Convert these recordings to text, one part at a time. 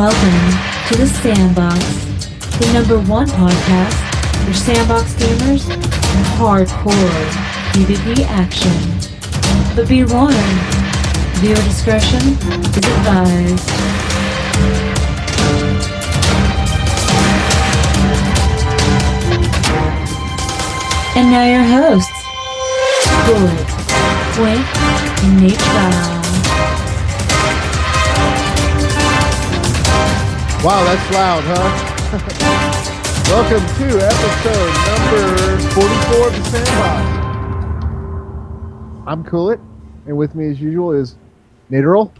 Welcome to the Sandbox, the #1 podcast for Sandbox gamers and hardcore PvP action. But be warned, viewer discretion is advised. And now your hosts, Bullet, Twink, and Nature. Wow, that's loud, huh? Welcome to episode number 44 of the Sandbox. I'm Coolit, and with me as usual is Naderl.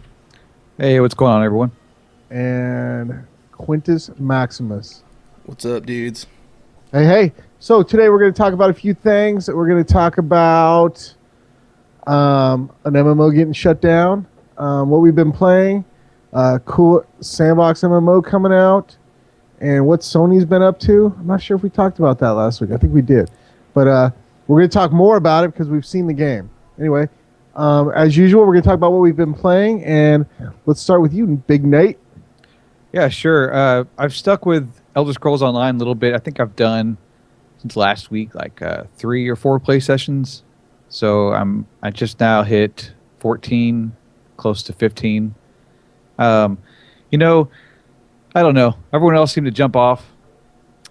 Hey, what's going on, everyone? And Quintus Maximus. What's up, dudes? Hey. So today we're going to talk about a few things. We're going to talk about an MMO getting shut down, what we've been playing, cool Sandbox MMO coming out, and what Sony's been up to. I'm not sure if we talked about that last week. I think we did. But we're going to talk more about it because we've seen the game. Anyway, as usual, we're going to talk about what we've been playing, and let's start with you, Big Nate. Yeah, sure. I've stuck with Elder Scrolls Online a little bit. I think I've done, since last week, like 3 or 4 play sessions. So I just now hit 14, close to 15. I don't know. Everyone else seemed to jump off,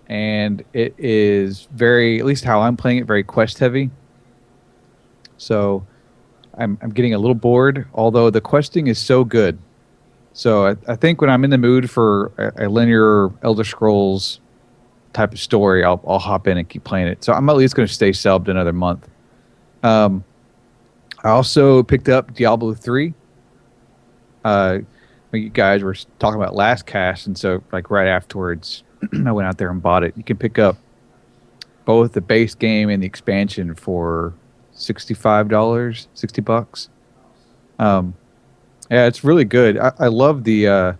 and it is very, at least how I'm playing it, very quest heavy. So I'm getting a little bored, although the questing is so good. So I think when I'm in the mood for a linear Elder Scrolls type of story, I'll hop in and keep playing it. So I'm at least going to stay subbed another month. I also picked up Diablo 3. You guys were talking about last cast, and so like right afterwards, I went out there and bought it. You can pick up both the base game and the expansion for $65, $60. Yeah, it's really good. I love the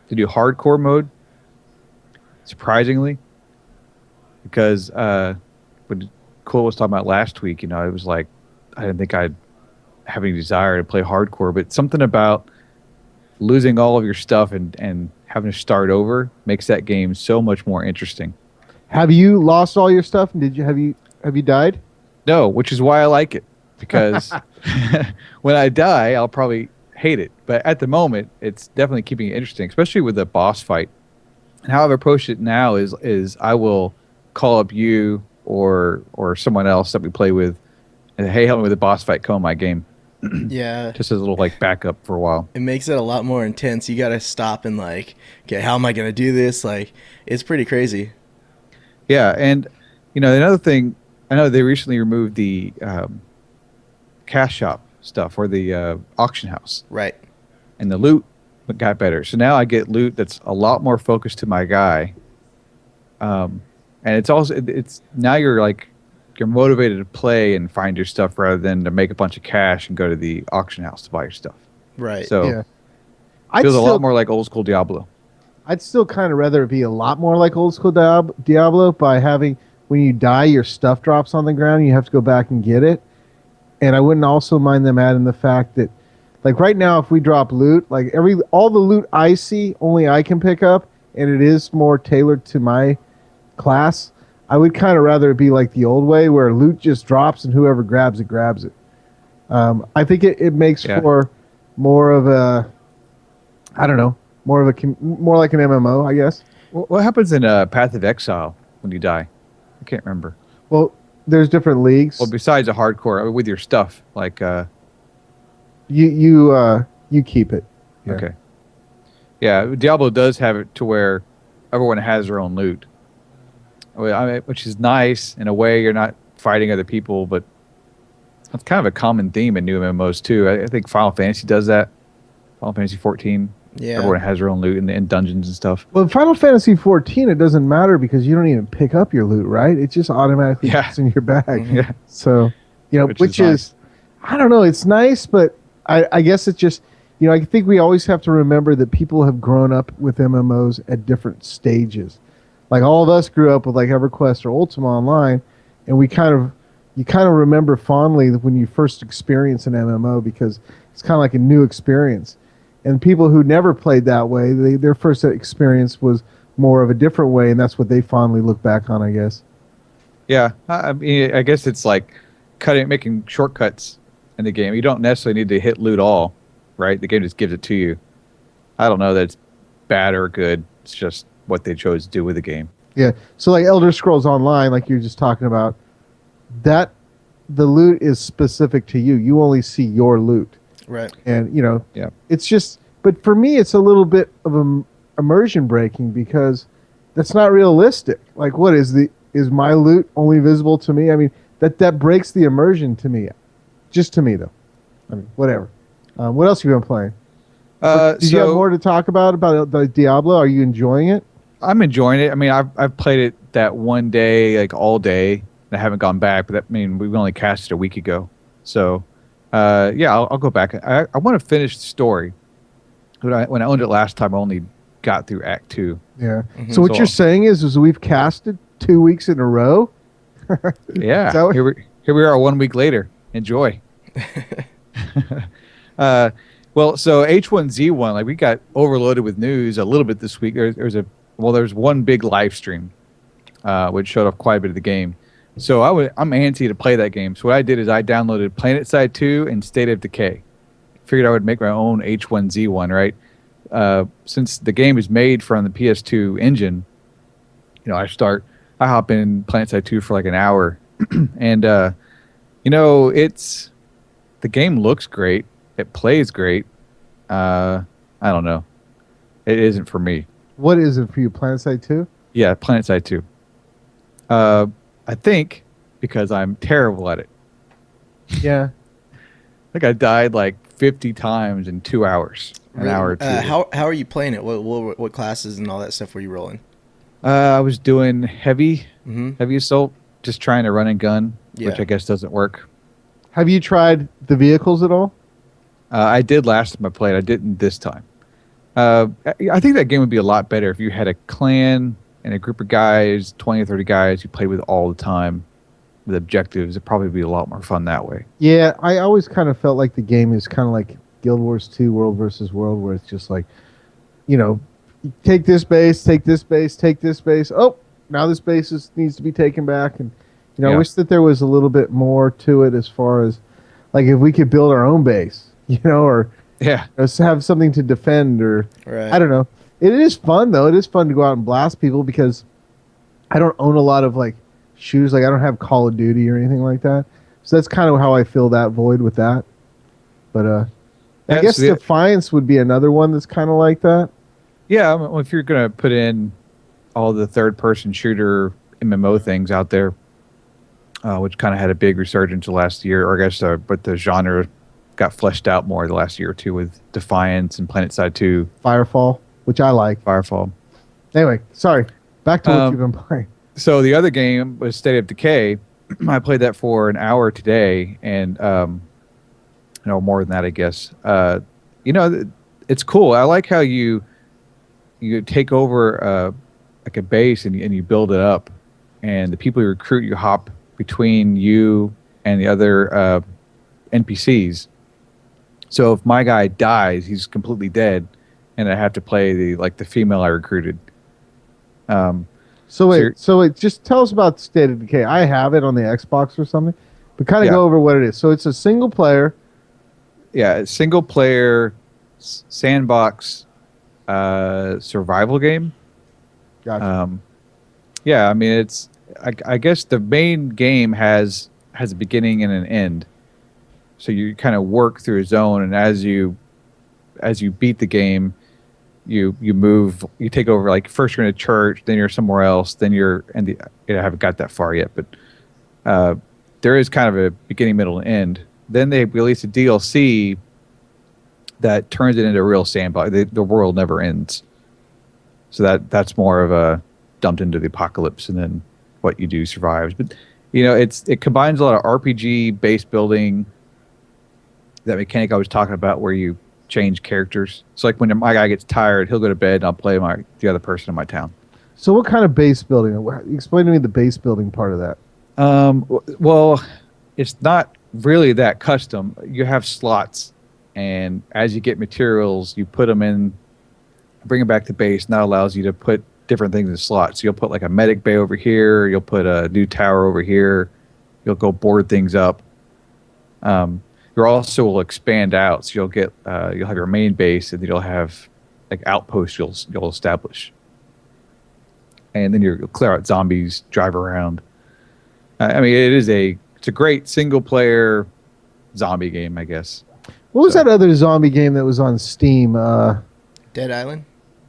new hardcore mode, surprisingly, because when Cole was talking about last week, it was like I didn't think I'd have any desire to play hardcore, but something about losing all of your stuff and having to start over makes that game so much more interesting. Have you lost all your stuff? And have you died? No, which is why I like it, because when I die, I'll probably hate it. But at the moment, it's definitely keeping it interesting, especially with the boss fight. And how I've approached it now is I will call up you or someone else that we play with, and hey, help me with the boss fight, come on my game. Yeah. Just as a little backup for a while. It makes it a lot more intense. You got to stop and okay, how am I going to do this? It's pretty crazy. Yeah, and another thing, I know they recently removed the cash shop stuff or the auction house. Right. And the loot got better. So now I get loot that's a lot more focused to my guy. And it's now you're motivated to play and find your stuff rather than to make a bunch of cash and go to the auction house to buy your stuff. Right. So yeah. It feels a lot more like old school Diablo. I'd still kind of rather it be a lot more like old school Diablo by having, when you die, your stuff drops on the ground and you have to go back and get it. And I wouldn't also mind them adding the fact that, right now, if we drop loot, all the loot I see, only I can pick up, and it is more tailored to my class. I would kind of rather it be like the old way where loot just drops and whoever grabs it, grabs it. I think it makes for more of a, I don't know, more like an MMO, I guess. What happens in Path of Exile when you die? I can't remember. Well, there's different leagues. Well, besides a hardcore, with your stuff, you keep it. Yeah. Okay. Yeah, Diablo does have it to where everyone has their own loot. Which is nice in a way. You're not fighting other people, but it's kind of a common theme in new MMOs too. I think Final Fantasy does that. Final Fantasy 14. Yeah. Everyone has their own loot in dungeons and stuff. Well, Final Fantasy 14, it doesn't matter because you don't even pick up your loot, right? It just automatically gets in your bag. Mm-hmm. Yeah. So, which is nice. I don't know, it's nice, but I guess it's just, I think we always have to remember that people have grown up with MMOs at different stages. Like all of us grew up with EverQuest or Ultima Online, and you kind of remember fondly when you first experience an MMO because it's kind of like a new experience. And people who never played that way, their first experience was more of a different way, and that's what they fondly look back on, I guess. Yeah, I mean, I guess it's like making shortcuts in the game. You don't necessarily need to hit loot all, right? The game just gives it to you. I don't know that it's bad or good. It's just what they chose to do with the game. Yeah. So like Elder Scrolls Online, like you were just talking about, that the loot is specific to you. You only see your loot. Right. And, Yeah. it's just, but for me, it's a little bit of immersion breaking because that's not realistic. Like, what is my loot only visible to me? I mean, that breaks the immersion to me. Just to me, though. I mean, whatever. What else have you been playing? Did you have more to talk about the Diablo? Are you enjoying it? I'm enjoying it. I mean, I've played it that one day, like all day, and I haven't gone back. But we only casted a week ago, so yeah, I'll go back. I want to finish the story. When I owned it last time, I only got through Act 2. Yeah. Mm-hmm. So what you're saying is we've casted 2 weeks in a row? Yeah. Here we are 1 week later. Enjoy. Well, so H1Z1, like we got overloaded with news a little bit this week. There's one big live stream, which showed off quite a bit of the game. So I'm antsy to play that game. So what I did is I downloaded PlanetSide 2 and State of Decay. Figured I would make my own H1Z1, right? Since the game is made from the PS2 engine, I hop in PlanetSide 2 for like an hour, and the game looks great. It plays great. I don't know. It isn't for me. What is it for you, PlanetSide 2? Yeah, PlanetSide 2. I think because I'm terrible at it. Yeah. I think I died like 50 times in 2 hours. An hour or two. How are you playing it? What classes and all that stuff were you rolling? I was doing heavy assault, just trying to run and gun, which I guess doesn't work. Have you tried the vehicles at all? I did last time I played. I didn't this time. I think that game would be a lot better if you had a clan and a group of guys, 20 or 30 guys you played with all the time with objectives. It'd probably be a lot more fun that way. Yeah, I always kind of felt like the game is kind of like Guild Wars 2 World versus World, where it's just like, take this base, take this base, take this base. Oh, now this base needs to be taken back. And, I wish that there was a little bit more to it as far as, like, if we could build our own base, or have something to defend, or right. I don't know. It is fun, though. It is fun to go out and blast people because I don't own a lot of, like, shooters. Like, I don't have Call of Duty or anything like that. So that's kind of how I fill that void with that. But I guess Defiance would be another one that's kind of like that. Yeah, well, if you're going to put in all the third-person shooter MMO things out there, which kind of had a big resurgence the last year, or I guess but the genre got fleshed out more the last year or two with Defiance and PlanetSide 2. Firefall, which I like. Firefall. Anyway, sorry. Back to what you've been playing. So the other game was State of Decay. I played that for an hour today, and more than that, I guess. It's cool. I like how you take over like a base and you build it up, and the people you recruit, you hop between you and the other NPCs. So if my guy dies, he's completely dead, and I have to play the female I recruited. So just tell us about State of Decay. I have it on the Xbox or something, but kind of go over what it is. So it's a single player. Yeah, single player sandbox survival game. Gotcha. Yeah, I mean it's. I guess the main game has a beginning and an end, so you kind of work through a zone, and as you beat the game, you move, you take over. Like first you're in a church, then you're somewhere else, then you're I haven't got that far yet, but there is kind of a beginning, middle, and end. Then they release a DLC that turns it into a real sandbox. The world never ends, so that's more of a dumped into the apocalypse, and then what you do survives. But it combines a lot of RPG base building, that mechanic I was talking about where you change characters. So like when my guy gets tired, he'll go to bed and I'll play the other person in my town. So what kind of base building? Explain to me the base building part of that. Well, it's not really that custom. You have slots and as you get materials, you put them in, bring them back to base, and that allows you to put different things in slots. So you'll put like a medic bay over here, you'll put a new tower over here, you'll go board things up. You also will expand out, so you'll have your main base, and then you'll have like outposts you'll establish, and then you'll clear out zombies, drive around. I mean, it's a great single player zombie game, I guess. What was that other zombie game that was on Steam? Dead Island?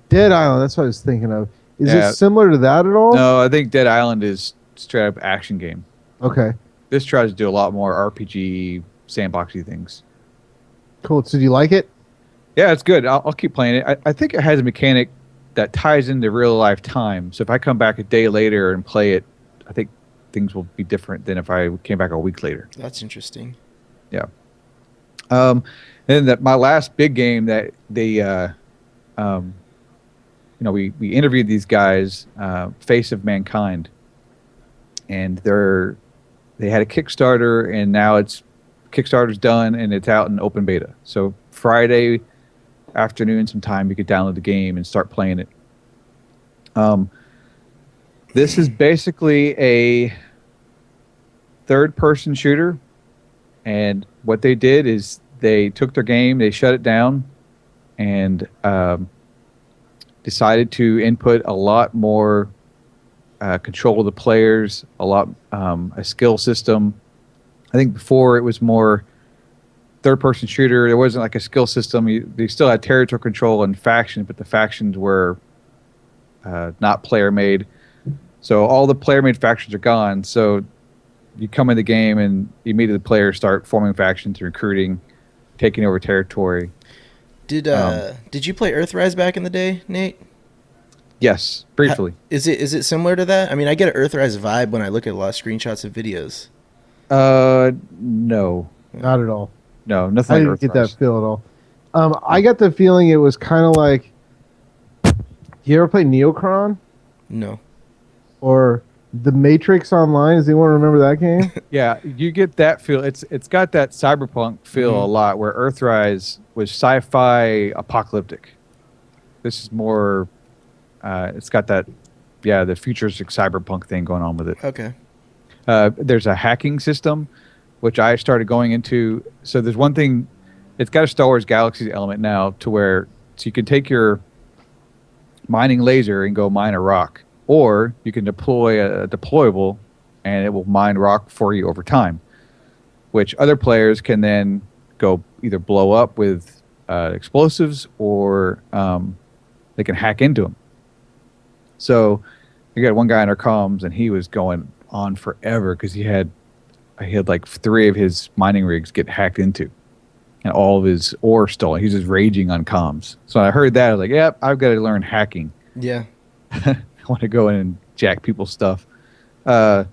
Dead Island, that's what I was thinking of. Is it similar to that at all? No, I think Dead Island is straight up action game. Okay. This tries to do a lot more RPG, sandboxy things. Cool. So do you like it? Yeah, it's good. I'll keep playing it. I think it has a mechanic that ties into real life time. So if I come back a day later and play it, I think things will be different than if I came back a week later. That's interesting. Yeah. And my last big game that they, we interviewed these guys, Face of Mankind, and they had a Kickstarter, and now Kickstarter's done and it's out in open beta. So Friday afternoon sometime you could download the game and start playing it. This is basically a third-person shooter, and what they did is they took their game, they shut it down, and decided to input a lot more control of the players, a skill system. I think before it was more third-person shooter. There wasn't like a skill system. They still had territory control and factions, but the factions were not player-made. So all the player-made factions are gone. So you come in the game and immediately the players start forming factions, recruiting, taking over territory. Did you play Earthrise back in the day, Nate? Yes, briefly. Is it similar to that? I mean, I get an Earthrise vibe when I look at a lot of screenshots and videos. No. Not at all. No, nothing. I didn't get that feel at all. I got the feeling it was kind of like. You ever play Neocron? No. Or The Matrix Online? Does anyone remember that game? Yeah, you get that feel. It's got that cyberpunk feel a lot, where Earthrise was sci-fi apocalyptic. This is more. It's got that, the futuristic cyberpunk thing going on with it. Okay. There's a hacking system, which I started going into. So there's one thing. It's got a Star Wars Galaxies element now, to where you can take your mining laser and go mine a rock. Or you can deploy a deployable, and it will mine rock for you over time, which other players can then go either blow up with explosives, or they can hack into them. So we got one guy in our comms, and he was going on forever because he had like 3 of his mining rigs get hacked into, and all of his ore stolen. He's just raging on comms. So I heard that, I was like, "Yep, I've got to learn hacking." Yeah. I want to go in and jack people's stuff. I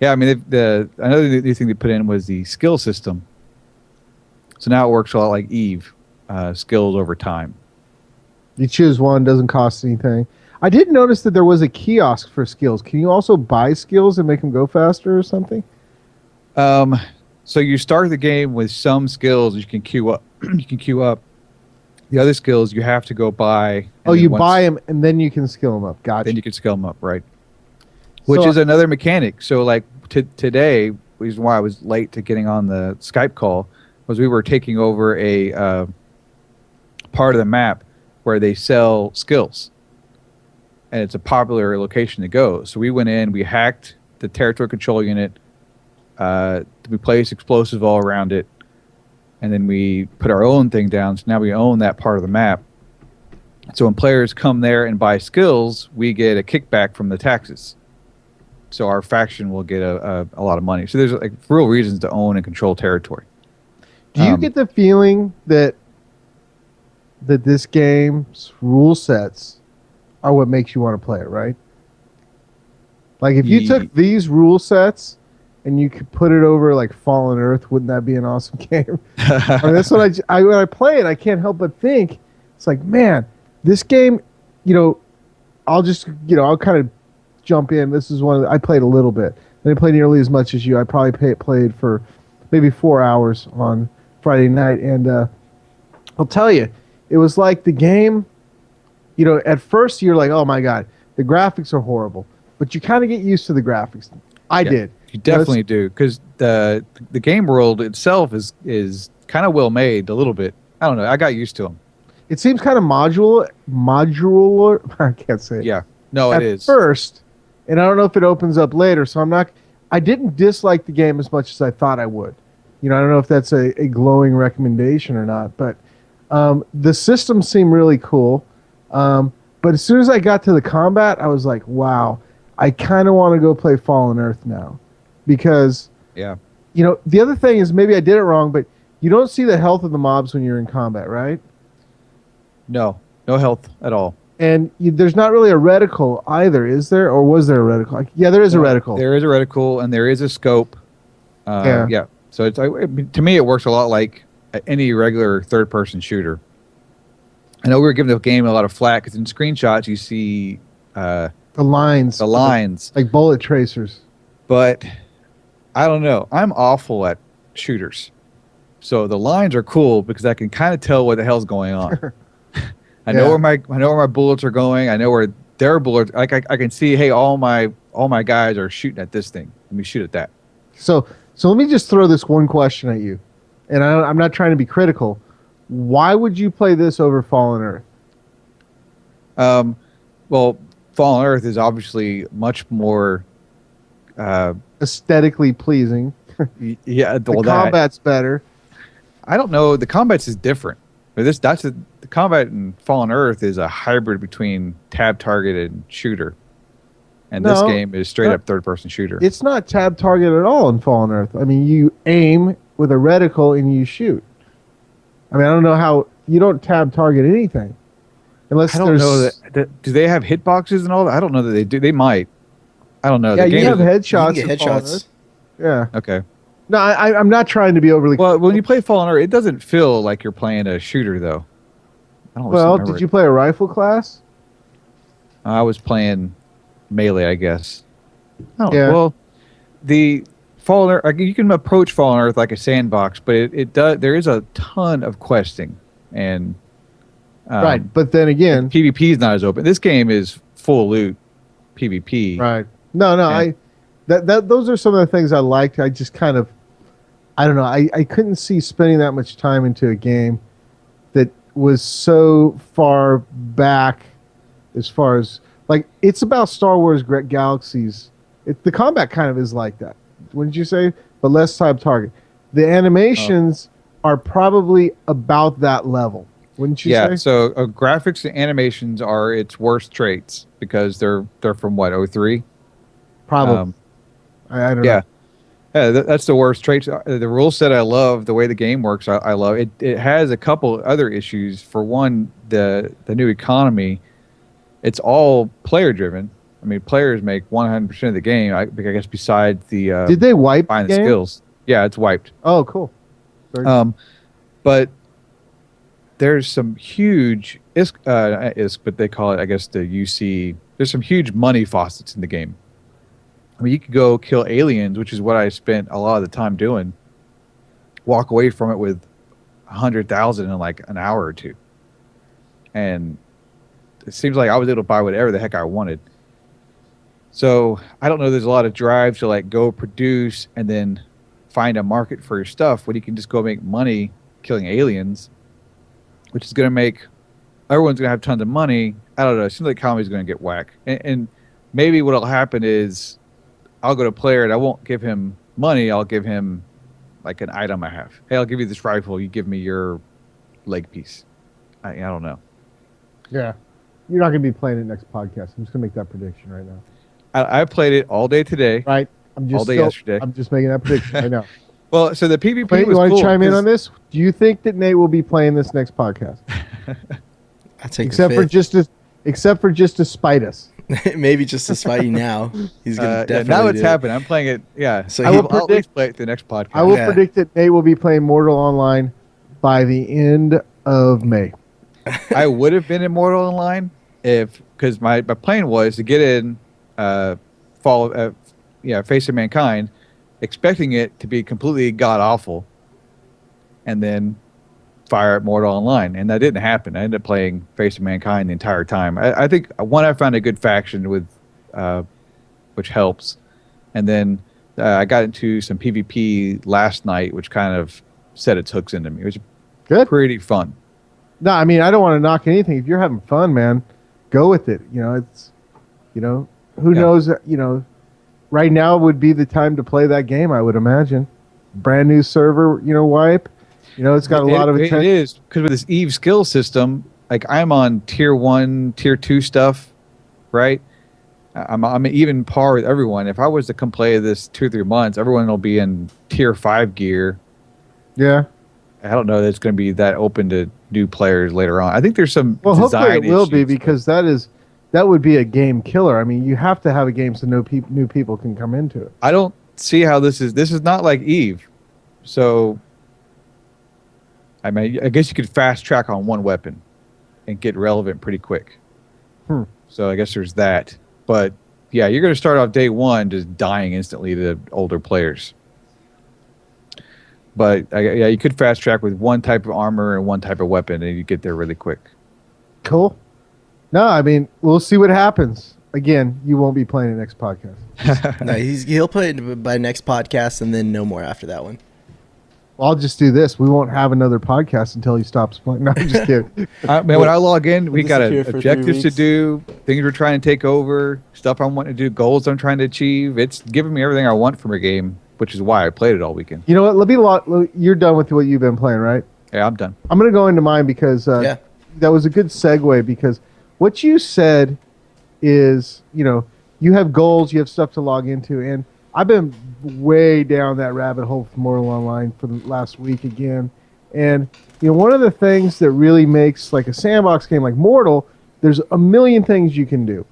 mean, another new thing they put in was the skill system. So now it works a lot like Eve, skills over time. You choose one, doesn't cost anything. I did notice that there was a kiosk for skills. Can you also buy skills and make them go faster or something? So you start the game with some skills you can queue up. You can queue up. The other skills you have to go buy. Oh, you buy them and then you can skill them up. Gotcha. Then you can skill them up, right? Which is another mechanic. So like today, the reason why I was late to getting on the Skype call was we were taking over a part of the map where they sell skills. And it's a popular location to go. So we went in, we hacked the territory control unit, we placed explosives all around it, and then we put our own thing down. So now we own that part of the map. So when players come there and buy skills, we get a kickback from the taxes. So our faction will get a lot of money. So there's like real reasons to own and control territory. Do you get the feeling that this game's rule sets are what makes you want to play it, right? Like if you took these rule sets and you could put it over like Fallen Earth, wouldn't that be an awesome game? I mean, that's what when I play it, I can't help but think, it's like, man, this game, I'll kind of jump in. This is I played a little bit. I didn't play nearly as much as you. I probably played for maybe 4 hours on Friday night, and I'll tell you, it was like the game. You know, at first you're like, oh my god, the graphics are horrible, but you kind of get used to the graphics. I did. You definitely do, because the game world itself is kind of well made a little bit. I don't know. I got used to them. It seems kind of modular. I can't say it. Yeah. No, At it is. first, and I don't know if it opens up later. So I'm not. I didn't dislike the game as much as I thought I would. You know, I don't know if that's a glowing recommendation or not, but the systems seem really cool. But as soon as I got to the combat, I was like, wow, I kind of want to go play Fallen Earth now. Because, Yeah. you know, the other thing is maybe I did it wrong, but you don't see the health of the mobs when you're in combat, right? No health at all. And there's not really a reticle either, is there? Or was there a reticle? Yeah, there is a reticle. There is a reticle and there is a scope. Yeah. So it's to me, it works a lot like any regular third-person shooter. I know we were giving the game a lot of flack because in screenshots you see The lines. Like bullet tracers. But I don't know. I'm awful at shooters. So the lines are cool because I can kind of tell what the hell's going on. I know where my bullets are going. I know where their bullets. I can see. Hey, all my guys are shooting at this thing. Let me shoot at that. So let me just throw this one question at you, and I'm not trying to be critical. Why would you play this over Fallen Earth? Well, Fallen Earth is obviously much more Aesthetically pleasing. Yeah, The combat's better. I don't know. The combat's is different. But the combat in Fallen Earth is a hybrid between tab target and shooter, and this game is straight up third person shooter. It's not tab target at all in Fallen Earth. I mean, you aim with a reticle and you shoot. I mean, I don't know how you don't tab target anything, unless I don't know that. Do they have hitboxes and all that? I don't know that they do. They might. I don't know. Yeah, The game you have headshots. You can get in Fallen headshots. Earth. Yeah. Okay. No, I'm not trying to be overly. Well, when you play Fallen Earth, it doesn't feel like you're playing a shooter, though. I don't Well, remember did you play a rifle class? I was playing melee, I guess. Oh, Yeah. Well, the Fallen Earth, you can approach Fallen Earth like a sandbox, but it does. There is a ton of questing, and Right, but then again, PvP is not as open. This game is full loot PvP. right? No, And- those are some of the things I liked. I just kind of, I don't know. I couldn't see spending that much time into a game that was so far back, as far as like it's about Star Wars Galaxies. The combat kind of is like that. Wouldn't you say? But less time target. The animations are probably about that level. Wouldn't you say? Yeah. So graphics and animations are its worst traits because they're from what 03? Probably. I don't know. Yeah, that's the worst traits. The rule set I love. The way the game works, I love it. It has a couple other issues. For one, the new economy, it's all player driven. I mean, players make 100% of the game. I guess besides the Did they wipe buying the the game? skills. Yeah, it's wiped. Oh, cool. Very But there's some huge but they call it, I guess, the UC. There's some huge money faucets in the game. I mean, you could go kill aliens, which is what I spent a lot of the time doing. Walk away from it with 100,000 in like an hour or two, and it seems like I was able to buy whatever the heck I wanted. So I don't know. There's a lot of drive to like go produce and then find a market for your stuff when you can just go make money killing aliens, which is going to make everyone's going to have tons of money. I don't know. It seems like economy's going to get whacked, and maybe what'll happen is I'll go to a player and I won't give him money. I'll give him like an item I have. Hey, I'll give you this rifle. You give me your leg piece. I don't know. Yeah. You're not going to be playing it next podcast. I'm just going to make that prediction right now. I played it all day today. Right? I'm just All day yesterday. I'm just making that prediction right now. Well, so the PvP Wait, was you want cool to chime in 'cause- on this? Do you think that Nate will be playing this next podcast? I take Except for just to spite us. maybe just to spite you now. He's gonna definitely. now it's do it. happening. I'm playing it. Yeah. So I he- will I'll at least play it the next podcast. I will Yeah. predict that Nate will be playing Mortal Online by the end of May. I would have been Immortal Online because my plan was to get in Face of Mankind, expecting it to be completely god awful, and then fire up Mortal Online, and that didn't happen. I ended up playing Face of Mankind the entire time. I think I found a good faction with, which helps, and then I got into some PvP last night, which kind of set its hooks into me. It was Good. pretty fun. No, I mean, I don't want to knock anything. If you're having fun, man, go with it. It's, who knows, right now would be the time to play that game, I would imagine. Brand new server, wipe. It's got a lot of attention. It is, because with this Eve skill system, like I'm on tier 1, tier 2 stuff, right? I'm even par with everyone. If I was to come play this 2 or 3 months, everyone will be in tier 5 gear. Yeah. I don't know that it's going to be that open to new players later on. I think there's some Well, hopefully design it will be, issues. because that would be a game killer. I mean, you have to have a game so new people can come into it. I don't see how this is not like Eve. So I mean, I guess you could fast track on one weapon and get relevant pretty quick. So I guess there's that. But yeah, you're going to start off day one just dying instantly to older players. But yeah, you could fast track with one type of armor and one type of weapon, and you get there really quick. Cool. No, I mean, we'll see what happens. Again, you won't be playing the next podcast. No, he'll play it by next podcast, and then no more after that one. Well, I'll just do this. We won't have another podcast until he stops playing. No, I'm just kidding. Man, when I log in, we got disappear for 3 objectives to weeks. do, things we're trying to take over, stuff I'm wanting to do, goals I'm trying to achieve. It's giving me everything I want from a game, which is why I played it all weekend. You know what? You're done with what you've been playing, right? Yeah, I'm done. I'm going to go into mine because that was a good segue, because what you said is, you have goals, you have stuff to log into, and I've been way down that rabbit hole for Mortal Online for the last week again. And, one of the things that really makes like a sandbox game like Mortal, there's a million things you can do.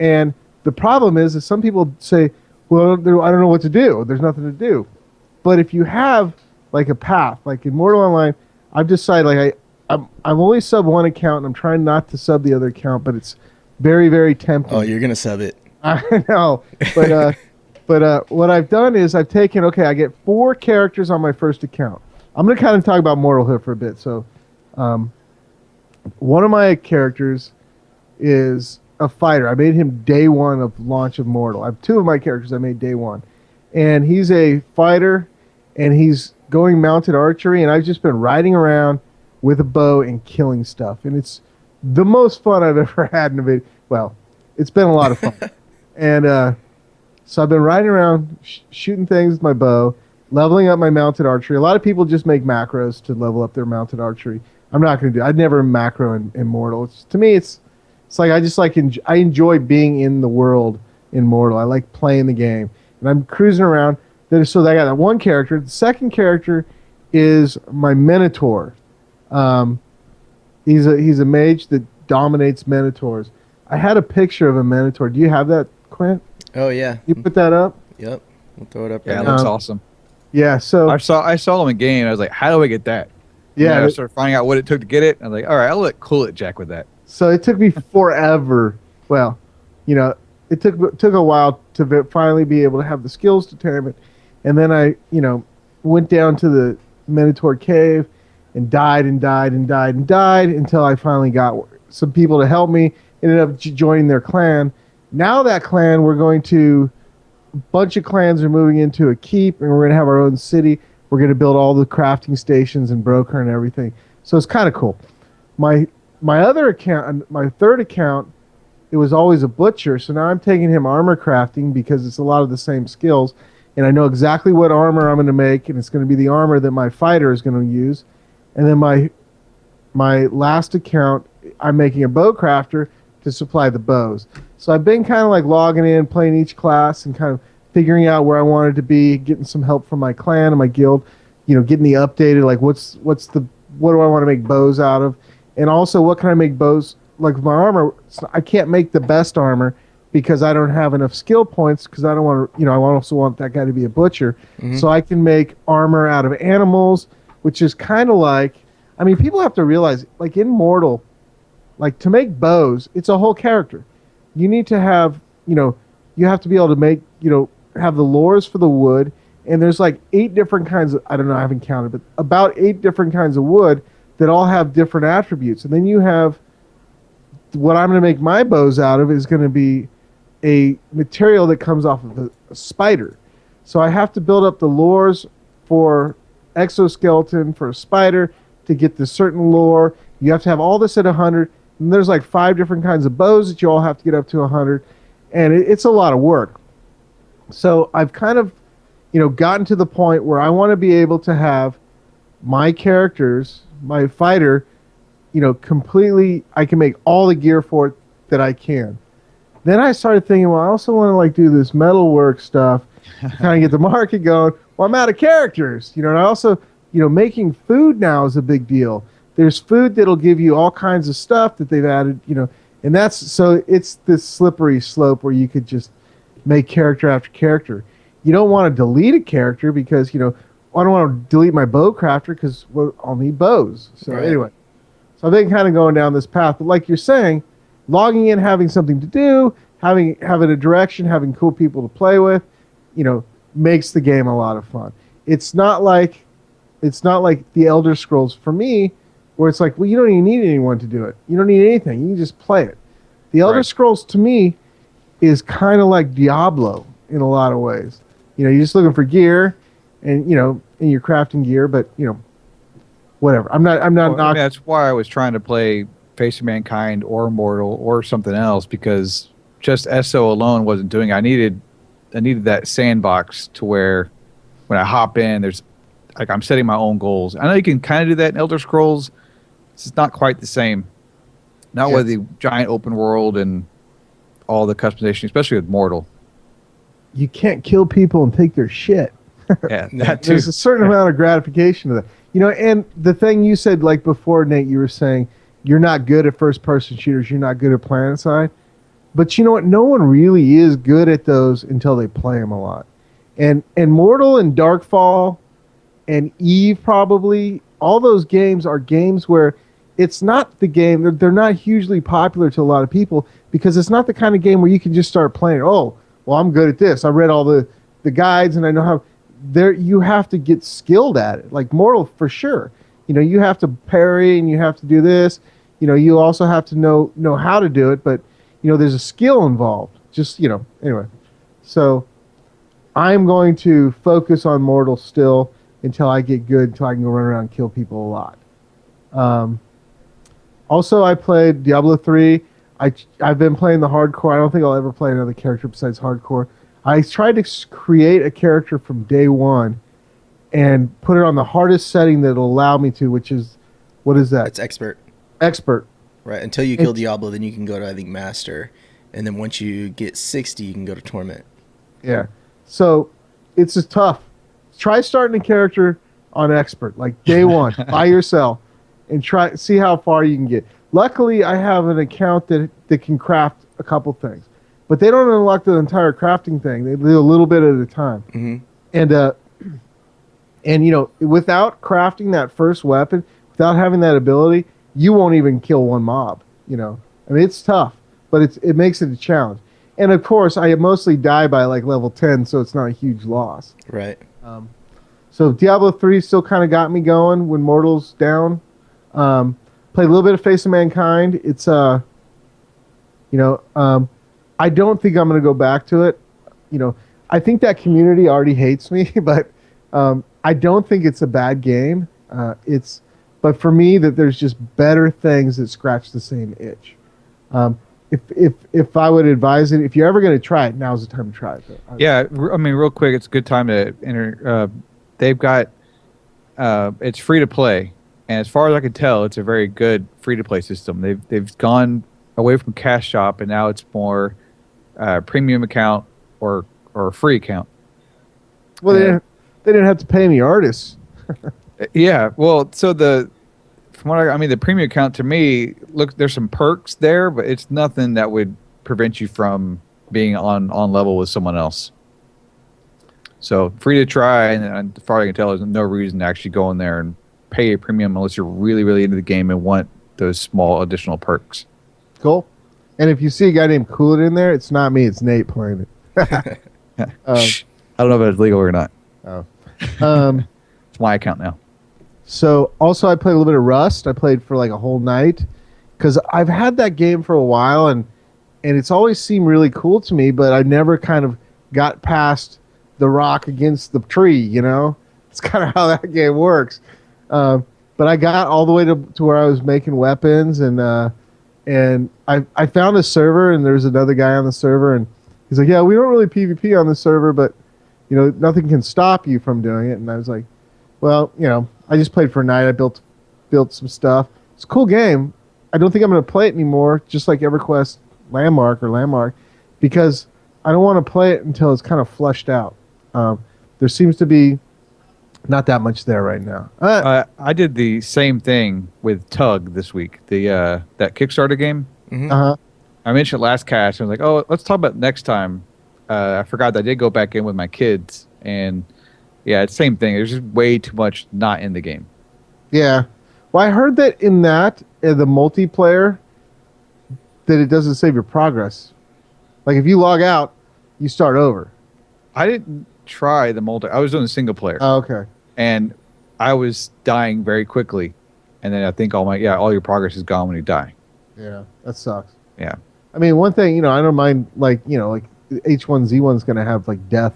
And the problem is some people say, well, I don't know what to do. There's nothing to do. But if you have like a path, like in Mortal Online, I've decided like I'm only sub one account, and I'm trying not to sub the other account, but it's very, very tempting. Oh, you're gonna sub it. I know, but what I've done is I've taken, I get 4 characters on my first account. I'm going to kind of talk about Mortal here for a bit. So one of my characters is a fighter. I made him day 1 of launch of Mortal. I have 2 of my characters I made day 1. And he's a fighter, and he's going mounted archery, and I've just been riding around with a bow and killing stuff. And it's the most fun I've ever had in a video. Well, it's been a lot of fun. And so I've been riding around shooting things with my bow, leveling up my mounted archery. A lot of people just make macros to level up their mounted archery. I'm not going to do it. I'd never macro in Mortal. To me, it's like I enjoy being in the world in Mortal. I like playing the game. And I'm cruising around. So I got that one character. The second character is my Minotaur. He's a mage that dominates Minotaurs. I had a picture of a Minotaur. Do you have that, Quint? Oh yeah. You put that up? Yep. We'll throw it up. Yeah, Right it now. looks awesome. Yeah. So I saw him in game. I was like, how do I get that? yeah. And I started finding out what it took to get it. I was like, all right, I'll let Cool It Jack with that. So it took me forever. Well, it took a while to finally be able to have the skills to tame it, and then I went down to the Minotaur cave and died until I finally got some people to help me. Ended up joining their clan. Now that clan, a bunch of clans are moving into a keep, and we're going to have our own city. We're going to build all the crafting stations and broker and everything. So it's kind of cool. My other account, my third account, it was always a butcher. So now I'm taking him armor crafting because it's a lot of the same skills. And I know exactly what armor I'm going to make, and it's going to be the armor that my fighter is going to use. And then my last account, I'm making a bow crafter to supply the bows. So I've been kind of like logging in, playing each class, and kind of figuring out where I wanted to be, getting some help from my clan and my guild, getting the updated, like what do I want to make bows out of, and also what can I make bows, like with my armor. I can't make the best armor because I don't have enough skill points, because I don't want to, I also want that guy to be a butcher. Mm-hmm. So I can make armor out of animals, which is kind of like, people have to realize, like in Mortal, like to make bows, it's a whole character. You need to have, you have to be able to make, have the lures for the wood, and there's like 8 different kinds of, I don't know, I haven't counted, but about 8 different kinds of wood that all have different attributes. And then you have what I'm going to make my bows out of is going to be a material that comes off of a spider. So I have to build up the lures for exoskeleton for a spider to get this certain lure. You have to have all this at 100. And there's like 5 different kinds of bows that you all have to get up to 100. And it's a lot of work. So I've kind of, gotten to the point where I want to be able to have my characters, my fighter, completely, I can make all the gear for it that I can. Then I started thinking, well, I also want to do this metalwork stuff, kind of get the market going. Well, I'm out of characters, and I also, making food now is a big deal. There's food that'll give you all kinds of stuff that they've added, and that's, so it's this slippery slope where you could just make character after character. You don't want to delete a character because, I don't want to delete my bow crafter because I'll need bows. So anyway, so I've been kind of going down this path. But like you're saying, logging in, having something to do, having a direction, having cool people to play with, makes the game a lot of fun. It's not like the Elder Scrolls for me, where it's like, well, you don't even need anyone to do it. You don't need anything. You can just play it. The Elder Scrolls to me is kind of like Diablo in a lot of ways. You're just looking for gear, and and you're crafting gear, but whatever. I'm not. That's why I was trying to play Face of Mankind or Mortal or something else, because just SO alone wasn't doing it. I needed that sandbox to where when I hop in, there's I'm setting my own goals. I know you can kind of do that in Elder Scrolls. It's not quite the same. Not with the giant open world and all the customization, especially with Mortal. You can't kill people and take their shit. Yeah, that too. There's a certain amount of gratification to that. And the thing you said, before, Nate, you were saying you're not good at first-person shooters. You're not good at PlanetSide. But you know what? No one really is good at those until they play them a lot. And Mortal and Darkfall and Eve, probably, all those games are games where it's not the game. They're not hugely popular to a lot of people because it's not the kind of game where you can just start playing. Oh, well, I'm good at this. I read all the guides and I know how. You have to get skilled at it. Like Mortal, for sure. You have to parry and you have to do this. You also have to know how to do it. But there's a skill involved. Just anyway. So I'm going to focus on Mortal still until I get good, until I can go run around and kill people a lot. Also, I played Diablo 3. I've been playing the hardcore. I don't think I'll ever play another character besides hardcore. I tried to create a character from day one and put it on the hardest setting that will allow me to, which is, what is that? It's expert. Expert. Right. Until you kill Diablo, then you can go to, I think, Master. And then once you get 60, you can go to Torment. Yeah. So it's just tough. Try starting a character on Expert, like day one, by yourself, and see how far you can get. Luckily, I have an account that can craft a couple things. But they don't unlock the entire crafting thing. They do a little bit at a time. Mm-hmm. And without crafting that first weapon, without having that ability, you won't even kill one mob. It's tough, but it makes it a challenge. And of course, I mostly die by level 10, so it's not a huge loss. Right. So Diablo 3 still kind of got me going when Mortal's down. Played a little bit of Face of Mankind. It's I don't think I'm going to go back to it. I think that community already hates me, but I don't think it's a bad game. But for me, that there's just better things that scratch the same itch. If I would advise it, if you're ever going to try it, now's the time to try it. Yeah, real quick, it's a good time to enter. They've got it's free to play, and as far as I can tell, it's a very good free to play system. They've gone away from cash shop, and now it's more premium account or a free account. Well, they didn't have to pay any artists. Yeah, well, so the premium account, to me, look, there's some perks there, but it's nothing that would prevent you from being on level with someone else. So free to try, and as far as I can tell, there's no reason to actually go in there and pay a premium unless you're really, really into the game and want those small additional perks. Cool. And if you see a guy named Cool It in there, it's not me, it's Nate playing it. I don't know if it's legal or not. Oh. It's my account now. So also I played a little bit of Rust. I played for like a whole night because I've had that game for a while and it's always seemed really cool to me, but I never kind of got past the rock against the tree. You know, it's kind of how that game works. But I got all the way to where I was making weapons and I found a server and there's another guy on the server and he's like, yeah, we don't really PvP on the server, but you know, nothing can stop you from doing it. And I was like, well, you know, I just played for a night. I built some stuff. It's a cool game. I don't think I'm going to play it anymore, just like EverQuest Landmark, because I don't want to play it until it's kind of flushed out. There seems to be not that much there right now. I did the same thing with Tug this week. The that Kickstarter game. Mm-hmm. Uh-huh. I mentioned it last cast. I was like, oh, let's talk about it next time. I forgot that I did go back in with my kids, and yeah, it's the same thing. There's just way too much not in the game. Yeah. Well, I heard that in that, the multiplayer, that it doesn't save your progress. Like, if you log out, you start over. I didn't try the multi. I was doing the single player. Oh, okay. And I was dying very quickly. And then I think all your progress is gone when you die. Yeah, that sucks. Yeah. I mean, one thing, you know, I don't mind, like, you know, like H1Z1's going to have, like, death.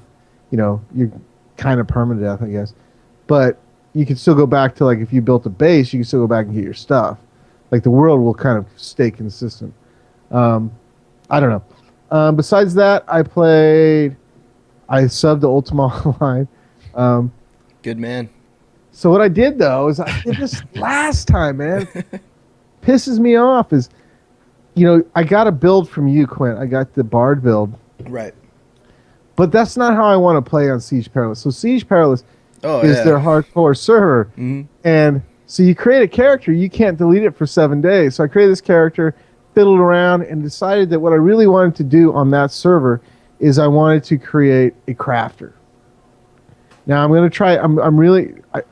You know, you're kind of permanent death, I guess. But you can still go back to, like, if you built a base, you can still go back and get your stuff. Like, the world will kind of stay consistent. I don't know. Besides that, I subbed to Ultima Online. Good man. So what I did, though, is I did this last time, man. Pisses me off is, you know, I got a build from you, Quint. I got the Bard build. Right. But that's not how I want to play on Siege Perilous. So Siege Perilous is their hardcore server. Mm-hmm. And so you create a character, you can't delete it for 7 days. So I created this character, fiddled around, and decided that what I really wanted to do on that server is I wanted to create a crafter. Now I'm going to try,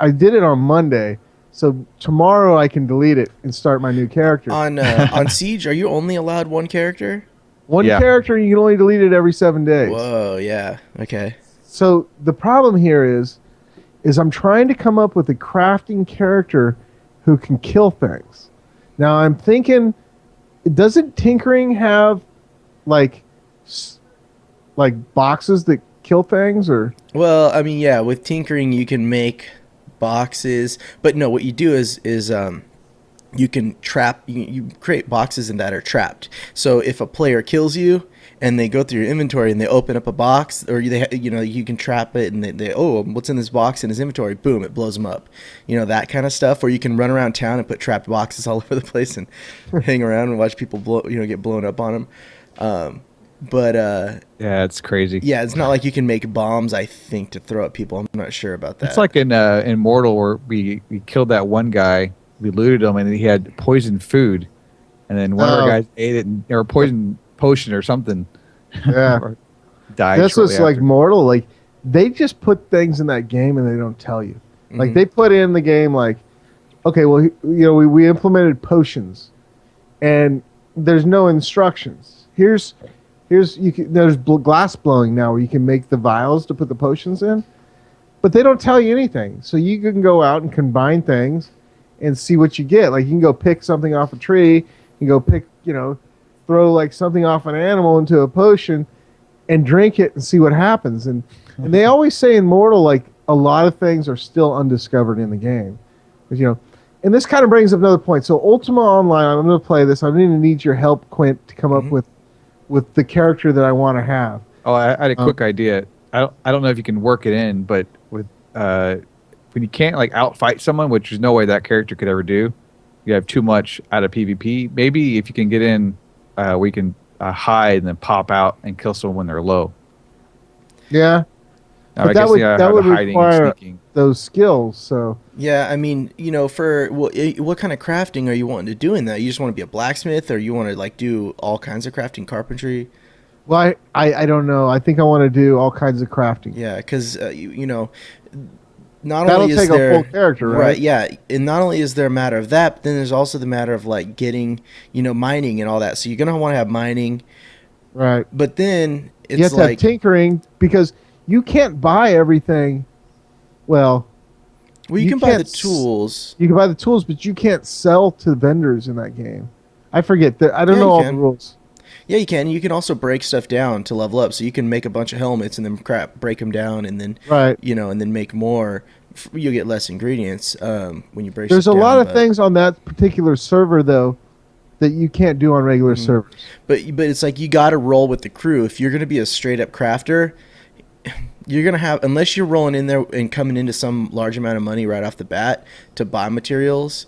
I did it on Monday. So tomorrow I can delete it and start my new character. On Siege, are you only allowed one character? One character, you can only delete it every 7 days. Whoa, yeah. Okay. So the problem here is I'm trying to come up with a crafting character who can kill things. Now I'm thinking, doesn't tinkering have like boxes that kill things or? Well, I mean, yeah, with tinkering you can make boxes, but no, what you do is you can trap, you create boxes that are trapped. So if a player kills you and they go through your inventory and they open up a box, or you can trap it and they what's in this box in his inventory? Boom, it blows them up. You know, that kind of stuff. Or you can run around town and put trapped boxes all over the place and hang around and watch people get blown up on them. Yeah, it's crazy. Yeah, it's not like you can make bombs, I think, to throw at people. I'm not sure about that. It's like in Immortal where we killed that one guy, we looted him, and he had poisoned food, and then one of our guys ate it, or poison potion or something. Yeah. Or died. That's what's like Mortal. Like, they just put things in that game and they don't tell you. Mm-hmm. Like, they put in the game like, okay, well, you know, we implemented potions, and there's no instructions. There's glass blowing now where you can make the vials to put the potions in, but they don't tell you anything. So you can go out and combine things and see what you get. Like, you can go pick something off a tree, you can go pick, throw like something off an animal into a potion and drink it and see what happens. And they always say in Mortal, like, a lot of things are still undiscovered in the game. And this kind of brings up another point. So Ultima Online, I'm going to play this. I'm going to need your help, Quint, to come up with the character that I want to have. Oh, I had a quick idea. I don't know if you can work it in, but with when you can't like outfight someone, which there's no way that character could ever do, you have too much out of PvP. Maybe if you can get in, we can hide and then pop out and kill someone when they're low. Yeah, but that would require those skills. So yeah, I mean, for what kind of crafting are you wanting to do in that? You just want to be a blacksmith, or you want to like do all kinds of crafting, carpentry? Well, I don't know. I think I want to do all kinds of crafting. Yeah, because not that'll only is take there a full character, right? Yeah, and not only is there a matter of that, but then there's also the matter of like getting mining and all that. So you're gonna want to have mining, right? But then it's you have to have tinkering, because you can't buy everything. Well, Well, you can buy the tools. You can buy the tools, but you can't sell to vendors in that game. I forget that. I don't Yeah, know you all can. the rules. Yeah, you can. You can also break stuff down to level up. So you can make a bunch of helmets and then break them down, and then Right. and then make more. You'll get less ingredients when you break. There's a stuff lot down, of things on that particular server though that you can't do on regular servers. But it's like you got to roll with the crew. If you're going to be a straight up crafter, you're going to have, unless you're rolling in there and coming into some large amount of money right off the bat to buy materials,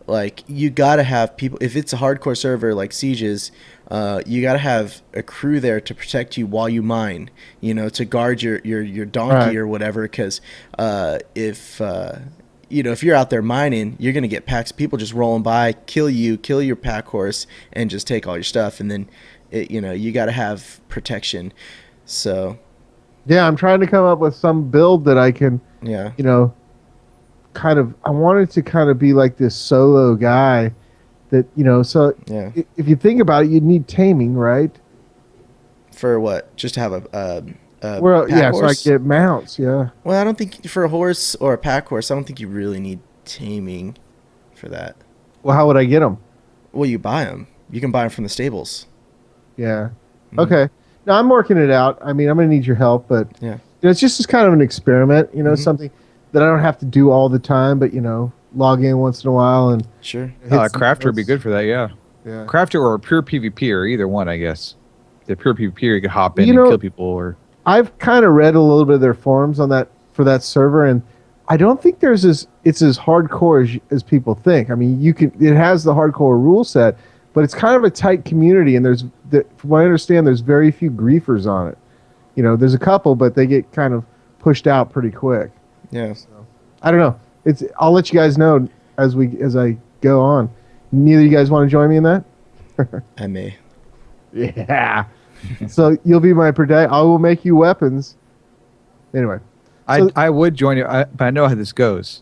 like you got to have people. If it's a hardcore server like Siege's, you got to have a crew there to protect you while you mine, to guard your donkey Right. or whatever. Because if you're out there mining, you're going to get packs of people just rolling by, kill your pack horse, and just take all your stuff. And then, you got to have protection. So, Yeah, I'm trying to come up with some build that I can, yeah. I wanted to kind of be like this solo guy that, so Yeah. if you think about it, you'd need taming, right? For what? Just to have a Well, pack yeah, horse? so I get mounts, yeah. Well, I don't think for a horse or a pack horse, I don't think you really need taming for that. Well, how would I get them? Well, you buy them. You can buy them from the stables. Yeah. Mhm. Okay. Now I'm working it out. I mean, I'm going to need your help, but Yeah. it's just as kind of an experiment, Mhm. something that I don't have to do all the time, but, log in once in a while and Sure. hit some Crafter would be notes. good for that. Yeah, Yeah. Crafter or a pure PvP or either one, I guess. The pure PvP, you could hop in You and know- kill people, or I've kind of read a little bit of their forums on that for that server, and I don't think it's as hardcore as people think. I mean, it has the hardcore rule set, but it's kind of a tight community, and from what I understand, there's very few griefers on it. There's a couple, but they get kind of pushed out pretty quick. Yeah. I don't know. I'll let you guys know as I go on. Neither of you guys want to join me in that? I may. Yeah. So you'll be my protect. I will make you weapons. Anyway. So- I would join you, but I know how this goes.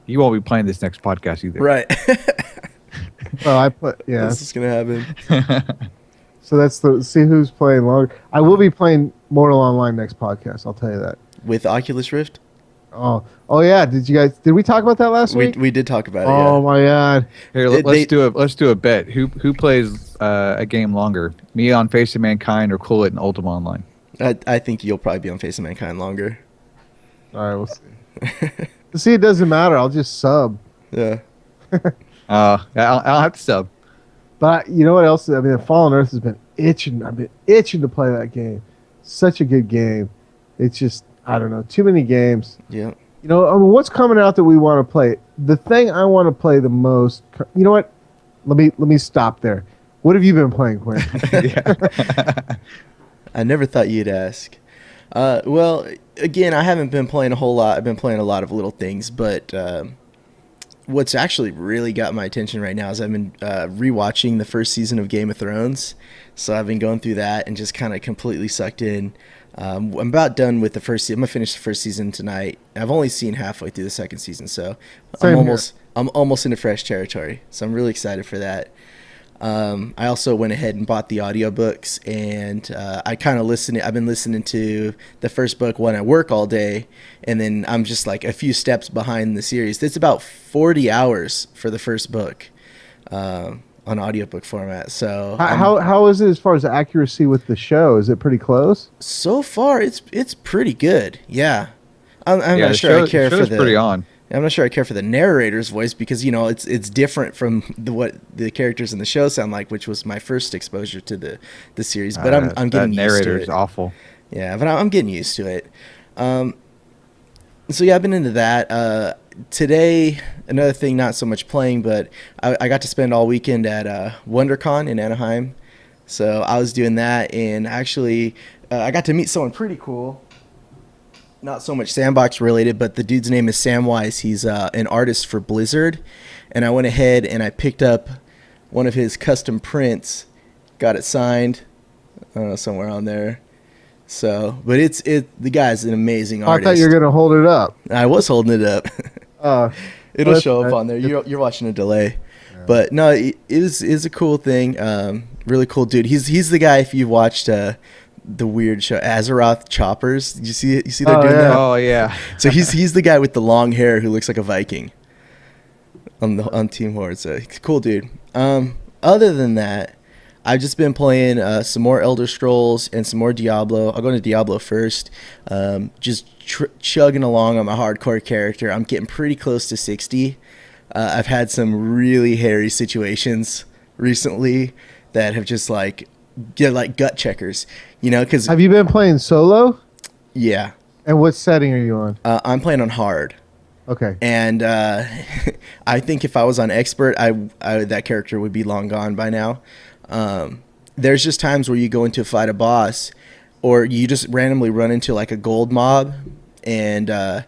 You won't be playing this next podcast either. Right. Well, I put yeah. This is going to happen. So that's see who's playing longer. I will be playing Mortal Online next podcast. I'll tell you that. With Oculus Rift? Oh yeah. Did we talk about that last week? We did talk about it, Oh yeah. my god. Here, let's do a bet. Who plays a game longer? Me on Face of Mankind or Cool It in Ultima Online? I think you'll probably be on Face of Mankind longer. All right, we'll see. See, it doesn't matter. I'll just sub. Yeah. I'll have to sub. But you know what else? I mean, Fallen Earth has been itching. I've been itching to play that game. Such a good game. It's just I don't know. Too many games. Yeah. I mean, what's coming out that we want to play? The thing I want to play the most. You know what? Let me stop there. What have you been playing, Quinn? I never thought you'd ask. Well, again, I haven't been playing a whole lot. I've been playing a lot of little things, but what's actually really got my attention right now is I've been rewatching the first season of Game of Thrones. So I've been going through that and just kind of completely sucked in. I'm about done with the first season. I'm gonna finish the first season tonight. I've only seen halfway through the second season, so Same I'm almost into fresh territory. So I'm really excited for that. I also went ahead and bought the audiobooks, and I kind of I've been listening to the first book when I work all day, and then I'm just like a few steps behind the series. It's about 40 hours for the first book on audiobook format. So how is it as far as accuracy with the show? Is it pretty close? so far it's pretty good. Yeah. I'm Yeah, not sure I care for the pretty on. I'm not sure I care for the narrator's voice because it's different from what the characters in the show sound like, which was my first exposure to the series. But I'm getting used to narrator it. is awful. Yeah, but I'm getting used to it. So yeah, I've been into that. Today, another thing, not so much playing, but I got to spend all weekend at WonderCon in Anaheim. So I was doing that, and actually, I got to meet someone pretty cool. Not so much Sandbox related, but the dude's name is Samwise. He's an artist for Blizzard, and I went ahead and I picked up one of his custom prints, got it signed, I don't know, somewhere on there. So, but the guy's an amazing I artist. thought you were gonna hold it up. I was holding it up. It'll that's show up nice. on there. You're watching a delay, but no, it is a cool thing. Really cool dude. He's the guy. If you've watched the weird show Azeroth choppers. You see they're Oh, doing yeah. that. Oh yeah. So he's the guy with the long hair who looks like a Viking on Team Horde. So he's a cool dude. Other than that, I've just been playing some more Elder Scrolls and some more Diablo. I'll go into Diablo first. Just chugging along on my hardcore character. I'm getting pretty close to 60. I've had some really hairy situations recently that have just like gut checkers, you know, because Have you been playing solo? yeah, And what setting are you on? I'm playing on hard. Okay. And I think if I was on expert, I that character would be long gone by now. There's just times where you go into a fight a boss, or you just randomly run into like a gold mob, and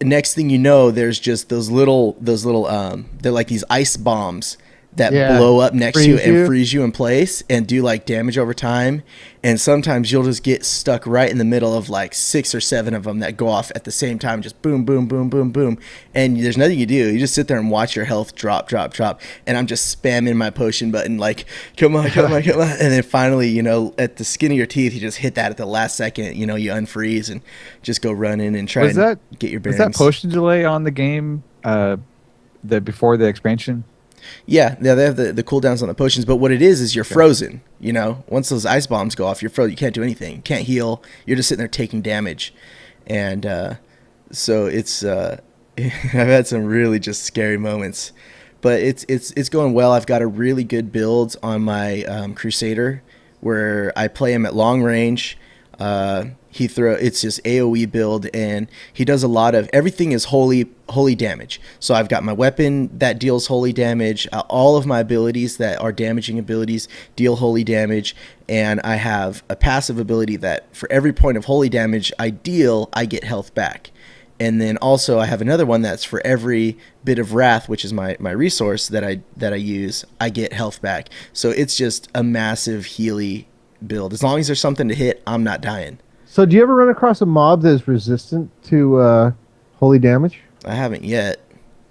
next thing you know, there's just those little they're like these ice bombs that Yeah. blow up next to you Freeze and you. freeze you in place and do like damage over time. And sometimes you'll just get stuck right in the middle of like 6 or 7 of them that go off at the same time, just boom, boom, boom, boom, boom. And there's nothing you do. You just sit there and watch your health drop. And I'm just spamming my potion button like, come on. And then finally, you know, at the skin of your teeth, you just hit that at the last second. You know, you unfreeze and just go run in and try Was and that get your Was bearings. that potion delay on the game? Before the expansion? Yeah, they have the cooldowns on the potions, but what it is you're frozen. You know, once those ice bombs go off, you're frozen. You can't do anything. You can't heal. You're just sitting there taking damage, and so it's I've had some really just scary moments, but it's going well. I've got a really good build on my Crusader, where I play him at long range. It's just AoE build, and he does a lot of everything is holy damage. So I've got my weapon that deals holy damage. All of my abilities that are damaging abilities deal holy damage, and I have a passive ability that for every point of holy damage I deal, I get health back. And then also I have another one that's for every bit of wrath, which is my resource that I use, I get health back. So it's just a massive healy build. As long as there's something to hit, I'm not dying. So do you ever run across a mob that is resistant to holy damage? I haven't yet.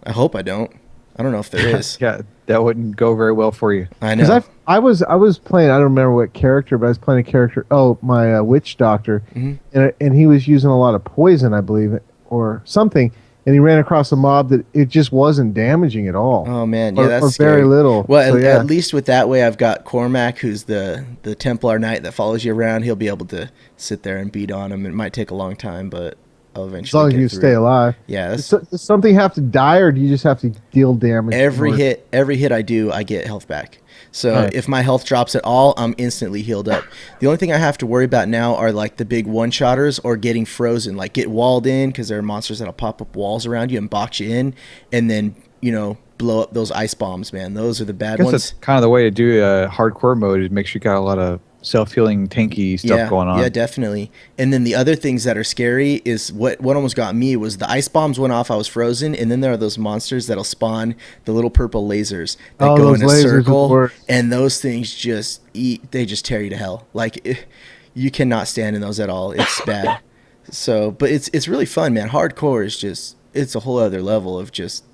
I hope I don't. I don't know if there is. Yeah, that wouldn't go very well for you. I know. Because I was playing, I don't remember what character, but I was playing a character, my witch doctor, and he was using a lot of poison, I believe, or something, and he ran across a mob that it just wasn't damaging at all. Oh man, yeah, or, that's or scary. very little. Well, So, yeah. at least with that way, I've got Cormac, who's the Templar Knight that follows you around. He'll be able to sit there and beat on him. It might take a long time, but I'll As eventually. long as get you through stay it. alive. Yeah, that's, Does something have to die, or do you just have to deal damage? every hit I do, I get health back. So Alright. if my health drops at all, I'm instantly healed up. The only thing I have to worry about now are like the big one-shotters or getting frozen, like get walled in, because there are monsters that'll pop up walls around you and box you in, and then, you know, blow up those ice bombs, man. Those are the I bad guess ones. that's kind of the way to do a hardcore mode. Is make sure you got a lot of self-healing tanky stuff going on. Yeah, definitely. And then the other things that are scary is what almost got me was the ice bombs went off, I was frozen, and then there are those monsters that'll spawn the little purple lasers that go those in a lasers are the circle, worst. and those things just they just tear you to hell. Like you cannot stand in those at all. It's bad. So, but it's really fun, man. Hardcore is just it's a whole other level of just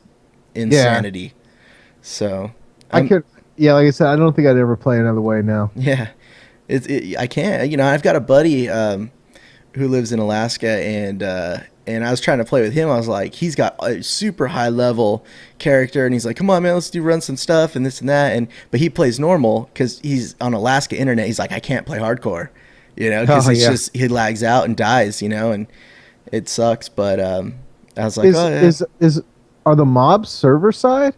insanity. So, like I said, I don't think I'd ever play another way now. yeah, I can't. You know, I've got a buddy who lives in Alaska, and I was trying to play with him. I was like, he's got a super high level character, and he's like, come on, man, let's run some stuff and this and that. But he plays normal because he's on Alaska internet. He's like, I can't play hardcore, you know, because he lags out and dies, you know, and it sucks. But I was like, are the mobs server side?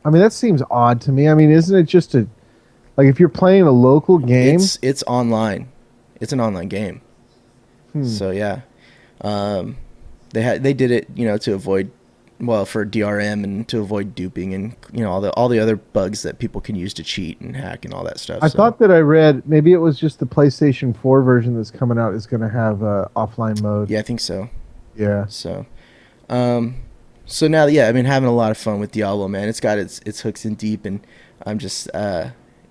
I mean, that seems odd to me. I mean, isn't it just like if you're playing a local game? It's online. It's an online game. So yeah, they did it, you know, to avoid, well, for DRM and to avoid duping and, you know, all the other bugs that people can use to cheat and hack and all that stuff. I thought that I read maybe it was just the PlayStation 4 version that's coming out is going to have offline mode. Yeah, I think so. Yeah. So, so now, yeah, I've been having a lot of fun with Diablo, man. It's got its hooks in deep, and I'm just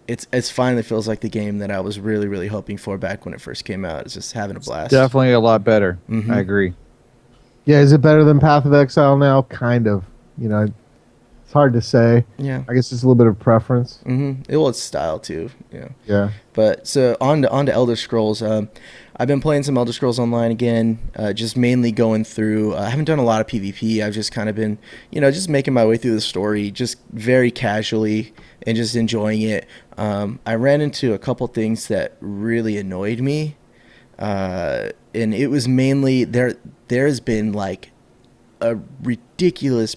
it's finally feels like the game that I was really, really hoping for back when it first came out. It's just having a blast. Definitely a lot better. Mhm. I agree. Yeah, is it better than Path of Exile now? Kind of. You know, It's hard to say. Yeah. I guess it's a little bit of preference. Well, it's style too. Yeah. Yeah. But so on to Elder Scrolls. I've been playing some Elder Scrolls Online again. Just mainly going through. I haven't done a lot of PvP. I've just kind of been, just making my way through the story, just very casually and just enjoying it. I ran into a couple things that really annoyed me, and it was mainly there. There has been like a ridiculous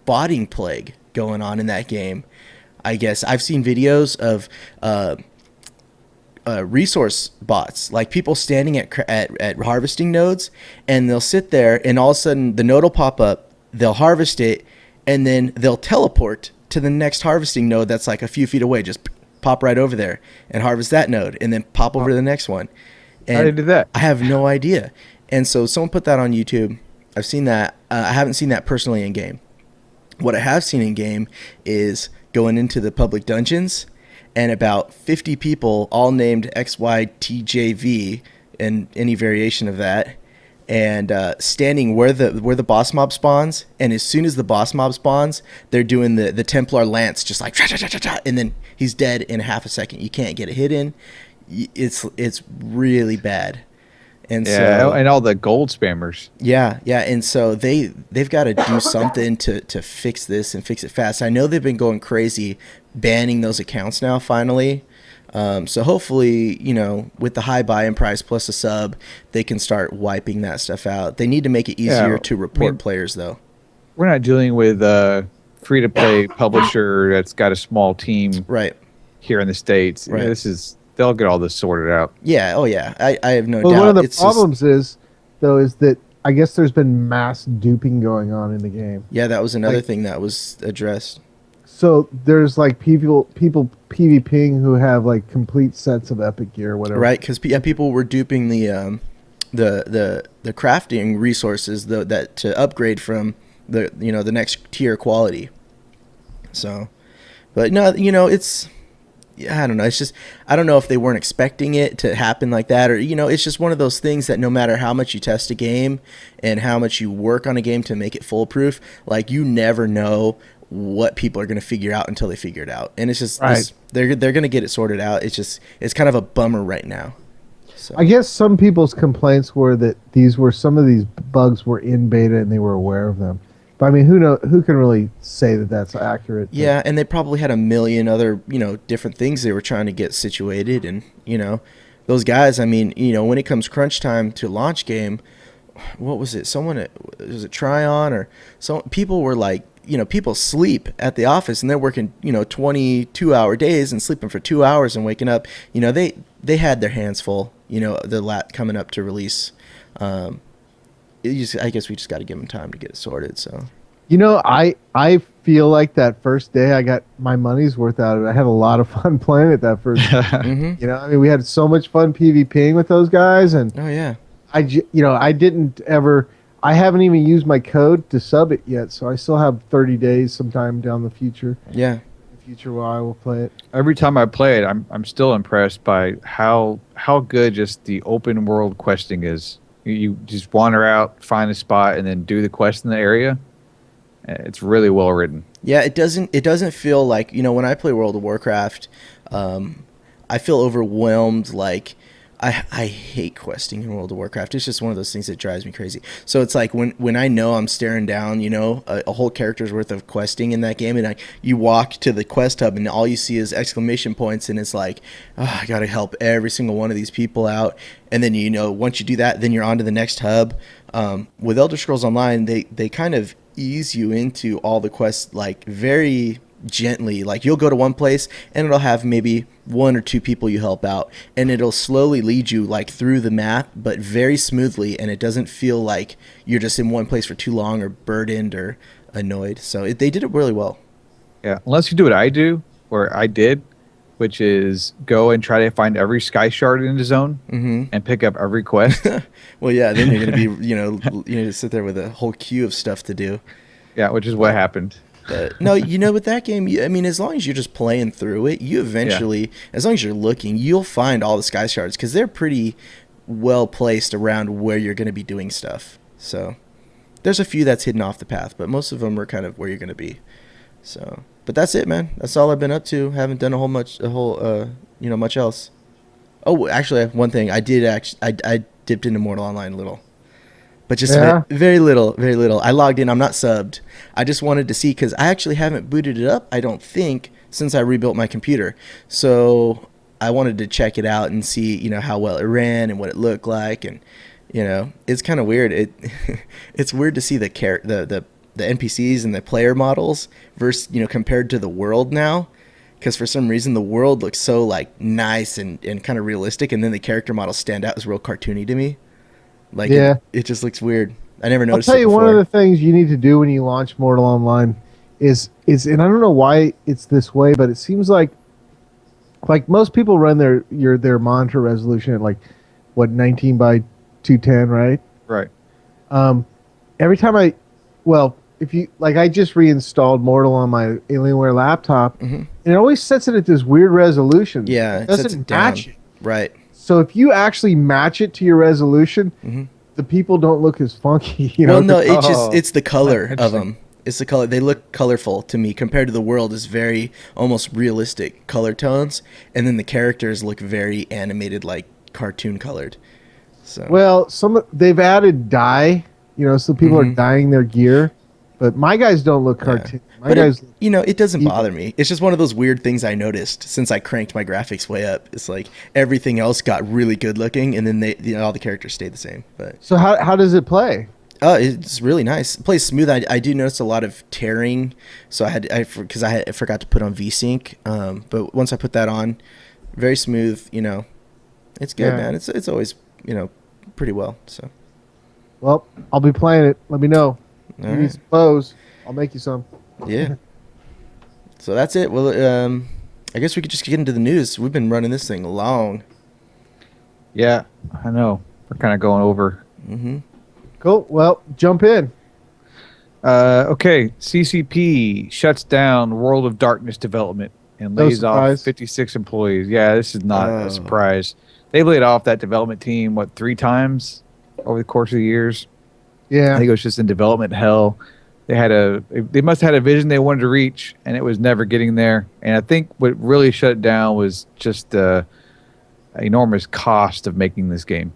botting plague going on in that game. I guess I've seen videos of resource bots, like people standing at harvesting nodes, and they'll sit there, and all of a sudden the node will pop up, they'll harvest it, and then they'll teleport to the next harvesting node that's like a few feet away, just pop right over there and harvest that node, and then pop over to the next one. And how do they do that? I have no idea. And so someone put that on YouTube. I've seen that. I haven't seen that personally in game. What I have seen in game is going into the public dungeons, and about 50 people, all named XYTJV and any variation of that, and standing where the boss mob spawns. And as soon as the boss mob spawns, they're doing the Templar lance, just like and then he's dead in half a second. You can't get a hit in. It's really bad. And so, and all the gold spammers. Yeah, and so they've got to do something to fix this and fix it fast. I know they've been going crazy banning those accounts now finally. So hopefully, with the high buy-in price plus a sub, they can start wiping that stuff out. They need to make it easier to report players, though. We're not dealing with a free-to-play publisher that's got a small team here in the States. Right. They'll get all this sorted out. Yeah. Oh, yeah. I have no doubt. Well, one of the problems is that I guess there's been mass duping going on in the game. Yeah, that was another thing that was addressed. So there's like people PvPing who have like complete sets of epic gear or whatever. Right, because people were duping the crafting resources that to upgrade from the next tier quality. So, but no, it's. Yeah, I don't know. It's just, I don't know if they weren't expecting it to happen like that, or, it's just one of those things that no matter how much you test a game and how much you work on a game to make it foolproof, like you never know what people are going to figure out until they figure it out. And it's just, they're going to get it sorted out. It's kind of a bummer right now. So. I guess some people's complaints were that some of these bugs were in beta and they were aware of them. But I mean, who can really say that that's accurate? Yeah, and they probably had a million other, different things they were trying to get situated. And, those guys, I mean, when it comes crunch time to launch game, what was it? Was it Tryon or so? People were like, people sleep at the office and they're working, 22-hour days and sleeping for 2 hours and waking up. They had their hands full, the coming up to release. I guess we just got to give them time to get it sorted. So, I feel like that first day I got my money's worth out of it. I had a lot of fun playing it that first day. Mm-hmm. I mean, we had so much fun PvPing with those guys, and oh yeah, I haven't even used my code to sub it yet, so I still have 30 days sometime down the future. Yeah, in the future where I will play it. Every time I play it, I'm still impressed by how good just the open world questing is. You just wander out, find a spot, and then do the quest in the area. It's really well written. Yeah, it doesn't feel like, when I play World of Warcraft, I feel overwhelmed. Like I hate questing in World of Warcraft. It's just one of those things that drives me crazy. So it's like when I know I'm staring down, a whole character's worth of questing in that game, and you walk to the quest hub and all you see is exclamation points, and it's like, oh, I got to help every single one of these people out. And then, once you do that, then you're on to the next hub. With Elder Scrolls Online, they kind of ease you into all the quests, like very gently. Like you'll go to one place and it'll have maybe one or two people you help out, and it'll slowly lead you like through the map, but very smoothly, and it doesn't feel like you're just in one place for too long or burdened or annoyed. So they did it really well. Yeah, unless you do what I do, or I did, which is go and try to find every sky shard in the zone and pick up every quest. Well, yeah, then you're going to be, you sit there with a whole queue of stuff to do. Yeah, which is what happened. No, with that game, I mean, as long as you're just playing through it, you eventually, as long as you're looking, you'll find all the sky shards because they're pretty well placed around where you're going to be doing stuff. So there's a few that's hidden off the path, but most of them are kind of where you're going to be. So, but that's it, man. That's all I've been up to. Haven't done much else. Oh, actually, I have one thing. I did I dipped into Mortal Online a little, but just very little, very little. I logged in. I'm not subbed. I just wanted to see because I actually haven't booted it up, I don't think, since I rebuilt my computer. So I wanted to check it out and see, how well it ran and what it looked like, and it's kind of weird. It's weird to see the NPCs and the player models versus compared to the world now. Because for some reason the world looks so like nice and kind of realistic, and then the character models stand out as real cartoony to me. Like it just looks weird. I never noticed. I'll tell you before. one of the things you need to do when you launch Mortal Online is and I don't know why it's this way, but it seems like most people run their monitor resolution at 19 by 210, right? Right. Every time if you I just reinstalled Mortal on my Alienware laptop, and it always sets it at this weird resolution. Yeah, it doesn't match it. Right. So if you actually match it to your resolution, the people don't look as funky. Well, no, it's the color of them. It's the color. They look colorful to me compared to the world. Is very almost realistic color tones, and then the characters look very animated, like cartoon colored. So they've added dye. So people are dyeing their gear. But my guys don't look cartoon. It doesn't bother me. It's just one of those weird things I noticed since I cranked my graphics way up. It's like everything else got really good looking, and then all the characters stayed the same. But so how does it play? It's really nice. It plays smooth. I do notice a lot of tearing, so I forgot to put on VSync. But once I put that on, very smooth. It's good, man. It's always pretty well. So. Well, I'll be playing it. Let me know. All you need some bows. I'll make you some. Yeah. So that's it. Well, I guess we could just get into the news. We've been running this thing long. Yeah, I know. We're kind of going over. Cool. Well, jump in. Okay. CCP shuts down World of Darkness development and lays off 56 employees. Yeah, this is not a surprise. They laid off that development team, 3 times over the course of the years? Yeah. I think it was just in development hell. They must have had a vision they wanted to reach, and it was never getting there. And I think what really shut it down was just the enormous cost of making this game.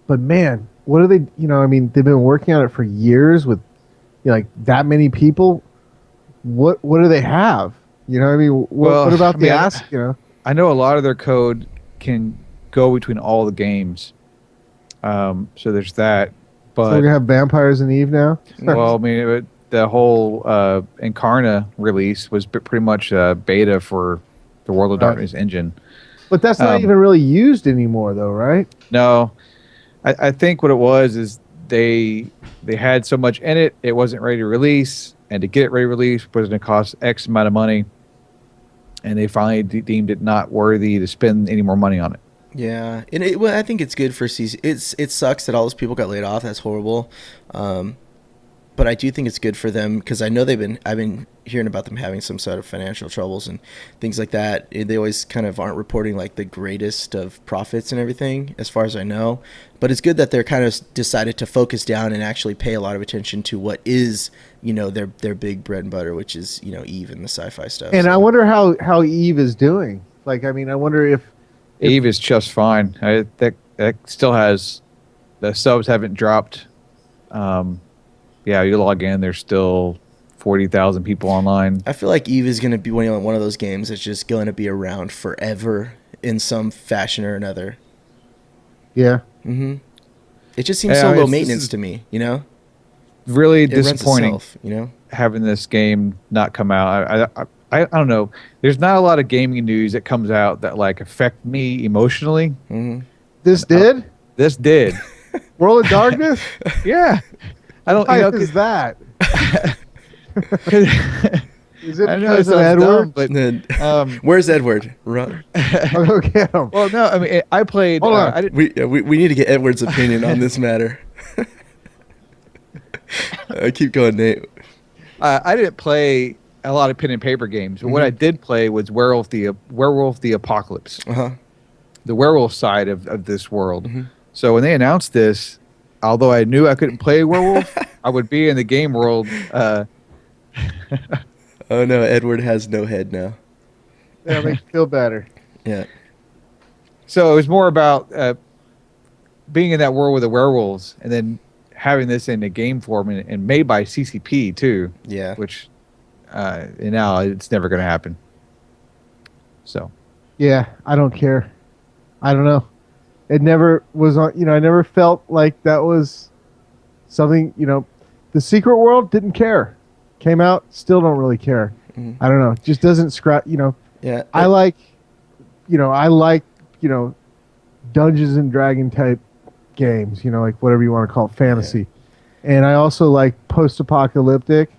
But man, what are they? They've been working on it for years with that many people. What do they have? What about the ask? I know a lot of their code can go between all the games. So there's that. But so we're gonna have Vampires and Eve now. Well, the whole Incarna release was pretty much a beta for the World of Darkness engine. But that's not even really used anymore, though, right? No, I think what it was is they had so much in it, it wasn't ready to release, and to get it ready to release was going to cost X amount of money, and they finally deemed it not worthy to spend any more money on it. Yeah, and I think it's good for CC. It sucks that all those people got laid off. That's horrible. But I do think it's good for them because I know I've been hearing about them having some sort of financial troubles and things like that. They always kind of aren't reporting the greatest of profits and everything, as far as I know. But it's good that they're kind of decided to focus down and actually pay a lot of attention to what is, their big bread and butter, which is, Eve and the sci-fi stuff. And I wonder how Eve is doing. I wonder if Eve is just fine. That still has the subs haven't dropped. Yeah, you log in, there's still 40,000 people online. I feel like Eve is going to be one of those games that's just going to be around forever in some fashion or another. Yeah. It just seems so low maintenance to me, Really it disappointing, itself, having this game not come out. I don't know. There's not a lot of gaming news that comes out that affect me emotionally. This did? This did. World of Darkness? Yeah. I don't. Why is that? Is it because of Edward? Dumb, but where's Edward? Run. I'll go get him. Well, no. I played. Hold on. I didn't, we need to get Edward's opinion on this matter. Keep going, Nate. I didn't play a lot of pen and paper games, but what I did play was Werewolf the Apocalypse. The werewolf side of this world. So when they announced this, although I knew I couldn't play werewolf, I would be in the game world. Oh no, Edward has no head now. Yeah, makes me feel better. Yeah. So it was more about being in that world with the werewolves, and then having this in a game form and made by CCP too. Yeah. Which and now it's never going to happen. So Yeah, I don't care. I don't know. It never was on. I never felt like that was something. The Secret World didn't care. Came out, still don't really care. I don't know. Just doesn't scratch. Yeah. I like. I like. Dungeons and Dragon type games. Like whatever you want to call it, fantasy. Yeah. And I also like post-apocalyptic,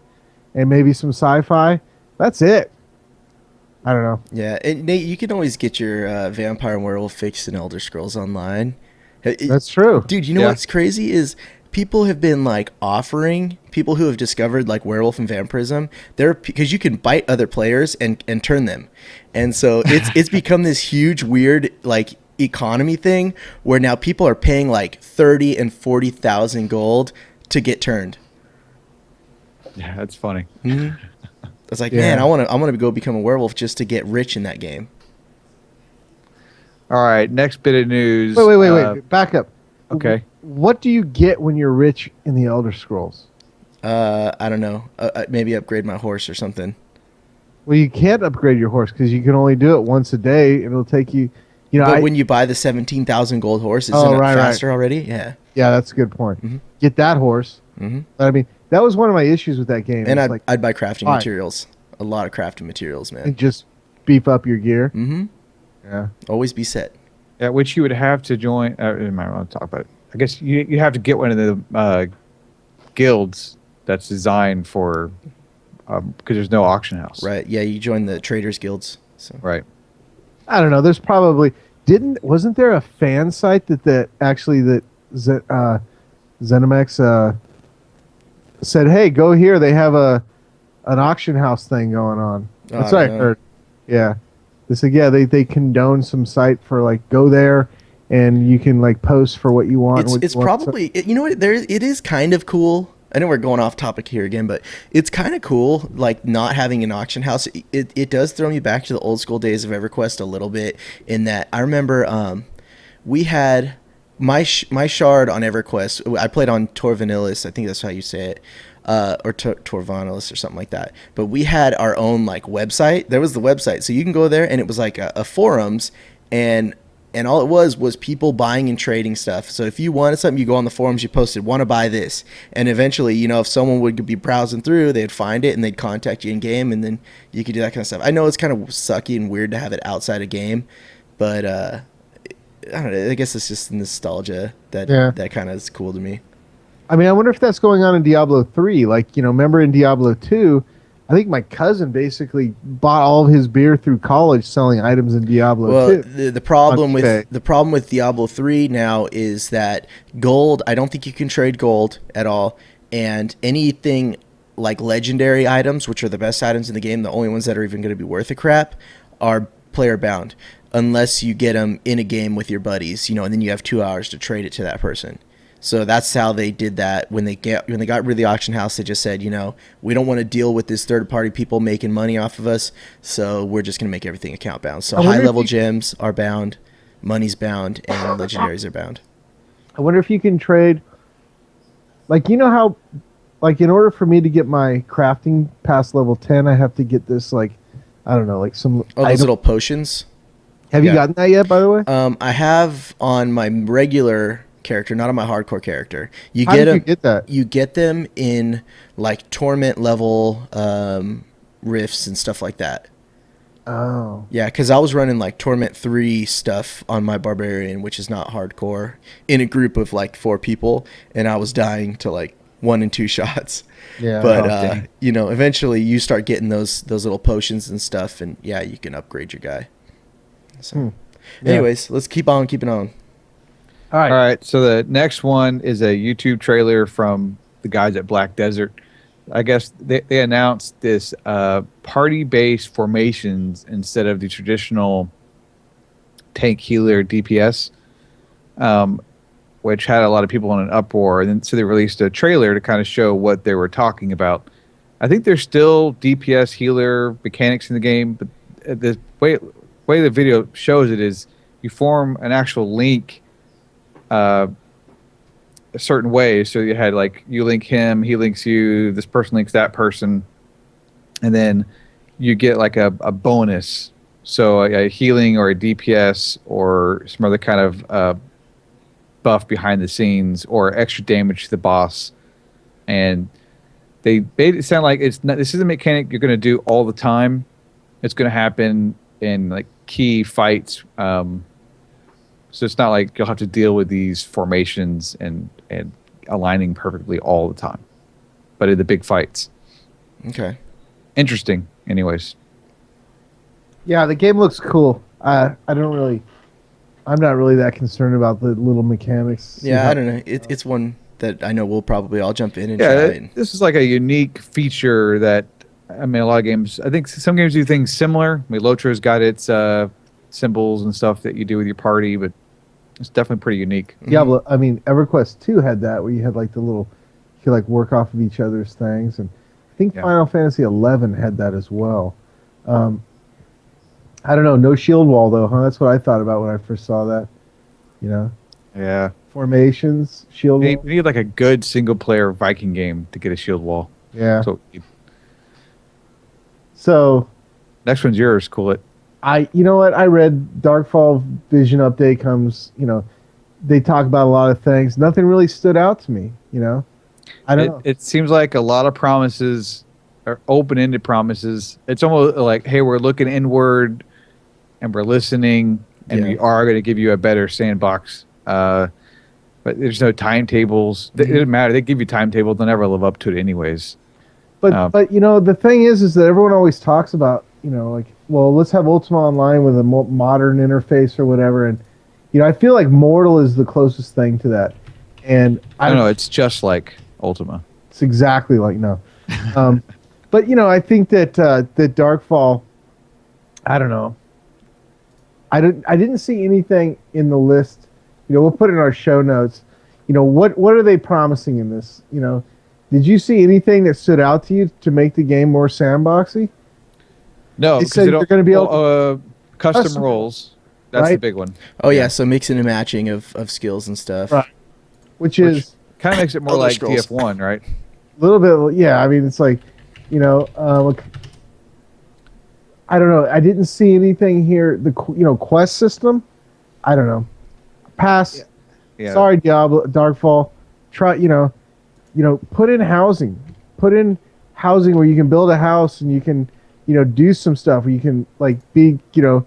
and maybe some sci-fi. That's it. I don't know. Yeah, and Nate, you can always get your vampire and werewolf fixed in Elder Scrolls Online. That's true, dude. You know what's crazy is people have been like offering people who have discovered like werewolf and vampirism. Because you can bite other players and turn them, and so it's become this huge weird like economy thing where now people are paying like 30 and 40,000 gold to get turned. Yeah, that's funny. Mm-hmm. I was like, man, I want to go become a werewolf just to get rich in that game. All right, next bit of news. Wait. Back up. Okay. What do you get when you're rich in the Elder Scrolls? I don't know. Maybe upgrade my horse or something. Well, you can't upgrade your horse because you can only do it once a day. It'll take you. But when you buy the 17,000 gold horse, isn't it faster already? Yeah. Yeah, that's a good point. Mm-hmm. Get that horse. Mm-hmm. I mean, that was one of my issues with that game. And I'd buy crafting materials. A lot of crafting materials, man. And just beef up your gear. Mm-hmm. Yeah. Always be set. Yeah, which you would have to join. I might want to talk about it. I guess you have to get one of the guilds that's designed for because there's no auction house. Right. Yeah, you join the traders guilds. So. Right. I don't know. There's probably wasn't there a fan site that ZeniMax said, hey, go here. They have an auction house thing going on. That's what I heard. Yeah. They said, they condone some site for like go there and you can like post for what you want. It's probably, you know what, it is kind of cool. I know we're going off topic here again, but it's kind of cool, like not having an auction house. It does throw me back to the old school days of EverQuest a little bit in that I remember we had my shard on EverQuest. I played on Tor Vanilis, I think that's how you say it, or Tor Vanilis or something like that. But we had our own like website. There was the website, so you can go there, and it was like a forums, and all it was people buying and trading stuff. So if you wanted something, you go on the forums, you posted, want to buy this. And eventually, if someone would be browsing through, they'd find it and they'd contact you in game, and then you could do that kind of stuff. I know it's kind of sucky and weird to have it outside a game, but I don't know. I guess it's just nostalgia that kind of is cool to me. I mean, I wonder if that's going on in Diablo 3. Like, remember in Diablo 2, I think my cousin basically bought all of his beer through college selling items in Diablo 2. The problem with Diablo 3 now is that gold, I don't think you can trade gold at all, and anything like legendary items, which are the best items in the game, the only ones that are even going to be worth a crap, are player bound unless you get them in a game with your buddies, and then you have 2 hours to trade it to that person. So that's how they did that. When they got rid of the auction house, they just said, we don't want to deal with this third-party people making money off of us, so we're just going to make everything account bound. So high-level gems are bound, money's bound, and legendaries are bound. I wonder if you can trade, like, how, like, in order for me to get my crafting past level 10, I have to get this, like, I don't know, like some... those little potions? Have you gotten that yet, by the way? I have on my regular character, not on my hardcore character. You get that? You get them in like torment level rifts and stuff like that. Oh. Yeah, because I was running like torment 3 stuff on my barbarian, which is not hardcore, in a group of like 4 people, and I was dying to like 1 and 2 shots. Yeah. But eventually you start getting those little potions and stuff, and yeah, you can upgrade your guy. So anyways, let's keep on keeping on. All right. So the next one is a YouTube trailer from the guys at Black Desert. I guess they announced this party-based formations instead of the traditional tank healer DPS, which had a lot of people in an uproar. And then so they released a trailer to kind of show what they were talking about. I think there's still DPS healer mechanics in the game, but the way the video shows it is you form an actual link a certain way. So you had like you link him, he links you, this person links that person, and then you get like a bonus. So a healing or a DPS or some other kind of buff behind the scenes or extra damage to the boss. And they made it sound like it's not, this is a mechanic you're going to do all the time. It's going to happen in like key fights. So it's not like you'll have to deal with these formations and aligning perfectly all the time, but in the big fights. Okay. Interesting. Anyways. Yeah, the game looks cool. I'm not really that concerned about the little mechanics. Yeah, I don't know. It's one that I know we'll probably all jump in and try. Yeah, this is like a unique feature that, I mean, a lot of games, I think some games do things similar. I mean, Lotra's got its symbols and stuff that you do with your party, but it's definitely pretty unique. Diablo, I mean, EverQuest 2 had that where you had like the little, you could like work off of each other's things. And I think Final Fantasy 11 had that as well. I don't know, no shield wall though, huh? That's what I thought about when I first saw that. You know? Yeah. Formations, shield wall. We need like a good single player Viking game to get a shield wall. Yeah. So next one's yours, cool it. You know what? I read Darkfall Vision update comes, you know, they talk about a lot of things. Nothing really stood out to me, you know? I don't know. It seems like a lot of promises are open-ended promises. It's almost like, hey, we're looking inward and we're listening and we are going to give you a better sandbox. But there's no timetables. It doesn't matter. They give you timetables. They'll never live up to it anyways. But you know, the thing is that everyone always talks about, you know, like, well, let's have Ultima Online with a more modern interface or whatever. And, you know, I feel like Mortal is the closest thing to that. And I don't know. It's just like Ultima. It's exactly like, no. But, you know, I think that that Darkfall, I don't know. I didn't see anything in the list. You know, we'll put it in our show notes. You know, what are they promising in this? You know, did you see anything that stood out to you to make the game more sandboxy? No, they said you're going to be able custom roles. That's right? the big one. Oh yeah, so mixing and matching of skills and stuff. Right. Which is kind of makes it more like TF1, right? A little bit, yeah. I mean, it's like, you know, I don't know. I didn't see anything here. The quest system. I don't know. Pass. Yeah. Sorry, Diablo, Darkfall. Try. You know, put in housing. Put in housing where you can build a house and you can, you know, do some stuff where you can like be, you know,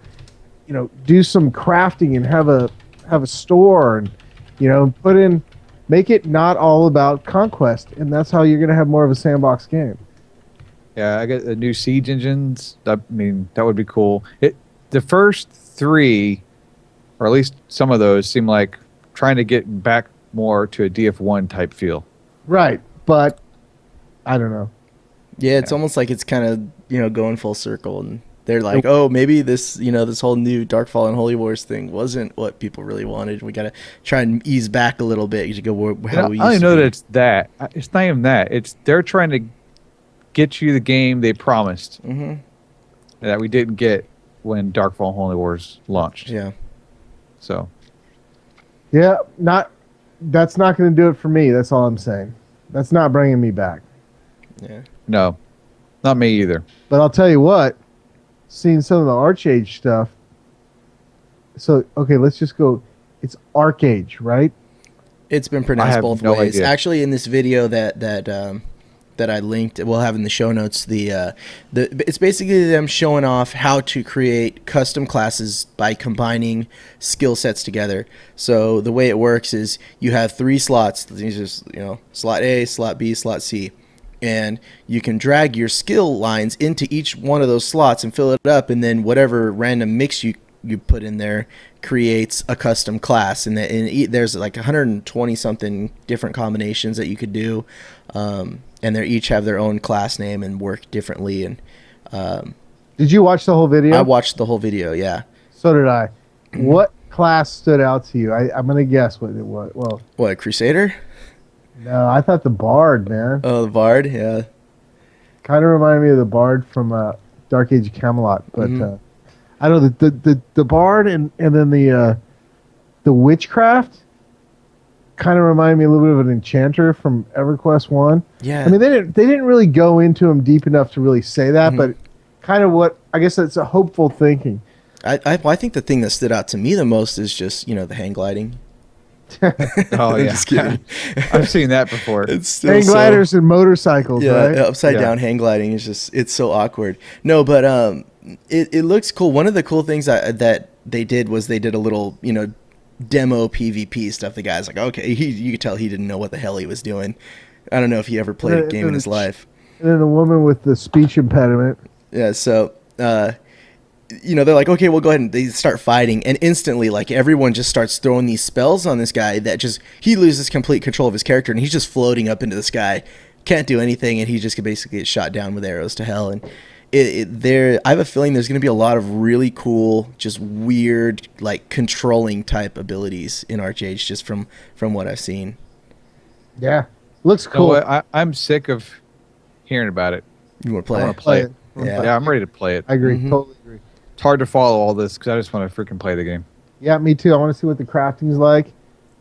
do some crafting and have a store and, you know, make it not all about conquest, and that's how you're going to have more of a sandbox game. Yeah, I got the new siege engines. I mean, that would be cool. The first three, or at least some of those, seem like trying to get back more to a DF1 type feel. Right, but I don't know. Yeah, it's almost like it's kind of, you know, going full circle, and they're like, oh, maybe this, you know, this whole new Darkfall and Holy Wars thing wasn't what people really wanted. We got to try and ease back a little bit to go how we used to. I don't know that it's that. It's not even that. It's they're trying to get you the game they promised that we didn't get when Darkfall and Holy Wars launched. Yeah. So. Yeah, that's not going to do it for me. That's all I'm saying. That's not bringing me back. Yeah. No, not me either. But I'll tell you what, seeing some of the Archage stuff. So, okay, let's just go. It's Archage, right? It's been pronounced both ways. Idea. Actually, in this video that I linked, we'll have in the show notes, it's basically them showing off how to create custom classes by combining skill sets together. So the way it works is you have 3 slots. These are, you know, slot A, slot B, slot C. And you can drag your skill lines into each one of those slots and fill it up, and then whatever random mix you put in there creates a custom class. And there's like 120 something different combinations that you could do, and they each have their own class name and work differently. And did you watch the whole video? I watched the whole video. Yeah. So did I. What class stood out to you? I'm gonna guess what it was. Well, what, Crusader? No, I thought the Bard, man. Oh, the Bard, yeah. Kind of reminded me of the Bard from Dark Age of Camelot, but I don't know the Bard and then the Witchcraft kind of reminded me a little bit of an Enchanter from EverQuest 1. Yeah. I mean, they didn't really go into them deep enough to really say that, but kind of what I guess it's a hopeful thinking. I think the thing that stood out to me the most is just the hang gliding. Oh yeah, Just kidding. I've seen that before. It's still Hang gliders and motorcycles, right? upside down hang gliding is just it's so awkward. No, but it looks cool. One of the cool things that they did was they did a little demo PvP stuff. The guy's like, okay, you could tell he didn't know what the hell he was doing. I don't know if he ever played a game in his life. And then the woman with the speech impediment. Yeah, so they're like, okay, we'll go ahead and they start fighting, and instantly, like, everyone just starts throwing these spells on this guy that just he loses complete control of his character, and he's just floating up into the sky, can't do anything, and he just basically gets shot down with arrows to hell. And I have a feeling there's going to be a lot of really cool, just weird, like, controlling type abilities in Archage, just from what I've seen. Yeah, looks cool. I'm sick of hearing about it. You want to play? I want to play it. Yeah. I'm ready to play it. I agree. Mhm. Totally agree. It's hard to follow all this because I just want to freaking play the game. Yeah, me too. I want to see what the crafting is like.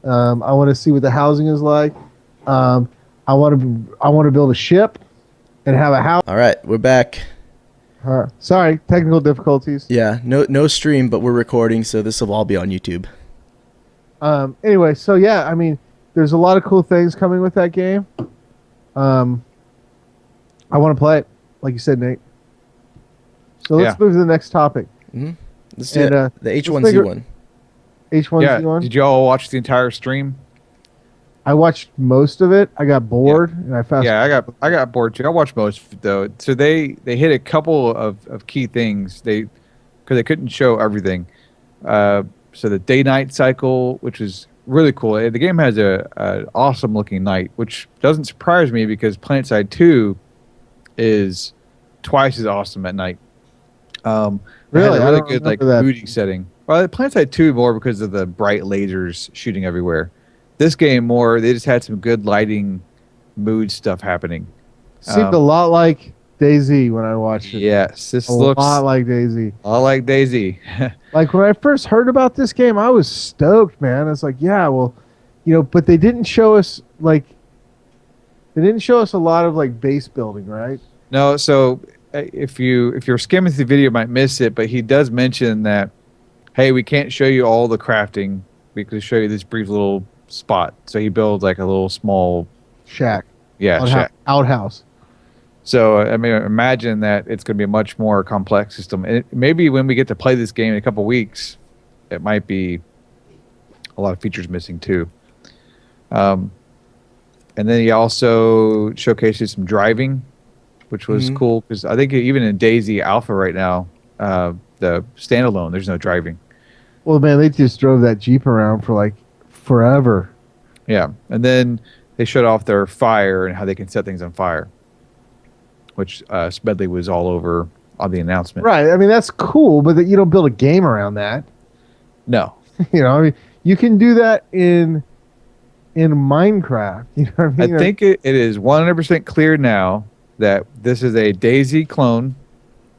I want to see what the housing is like. I want to build a ship and have a house. All right, we're back. Sorry, technical difficulties. Yeah, no stream, but we're recording, so this will all be on YouTube. Anyway, so yeah, I mean, there's a lot of cool things coming with that game. I want to play it, like you said, Nate. So let's move to the next topic. Mm-hmm. Let's do it. The H1Z1. H1Z1. Did you all watch the entire stream? I watched most of it. I got bored and I fast. Yeah, I got bored too. I watched most of it though. So they hit a couple of key things. Because they couldn't show everything. So the day-night cycle, which is really cool. The game has a awesome looking night, which doesn't surprise me because PlanetSide 2 is twice as awesome at night. Really? Had a I really don't good remember that. moody setting. Well, PlanetSide 2 more because of the bright lasers shooting everywhere. This game more, they just had some good lighting, mood stuff happening. Seemed a lot like DayZ when I watched it. Yes, this looks looks a lot like DayZ. a lot like DayZ. Like when I first heard about this game, I was stoked, man. It's like, yeah, well, but they didn't show us a lot of like base building, right? No, so if you're skimming through the video, you might miss it, but he does mention that, hey, we can't show you all the crafting. We can show you this brief little spot. So he builds like a little small shack. shack. Outhouse. So I mean, imagine that it's going to be a much more complex system. And maybe when we get to play this game in a couple weeks, it might be a lot of features missing too. And then he also showcases some driving, which was cool because I think even in DayZ Alpha right now, the standalone, there's no driving. Well, man, they just drove that Jeep around for like forever. Yeah, and then they showed off their fire and how they can set things on fire, which Smedley was all over on the announcement. Right. I mean, that's cool, but you don't build a game around that. No. I mean, you can do that in Minecraft. You know what I mean? I think it is 100% clear now that this is a DayZ clone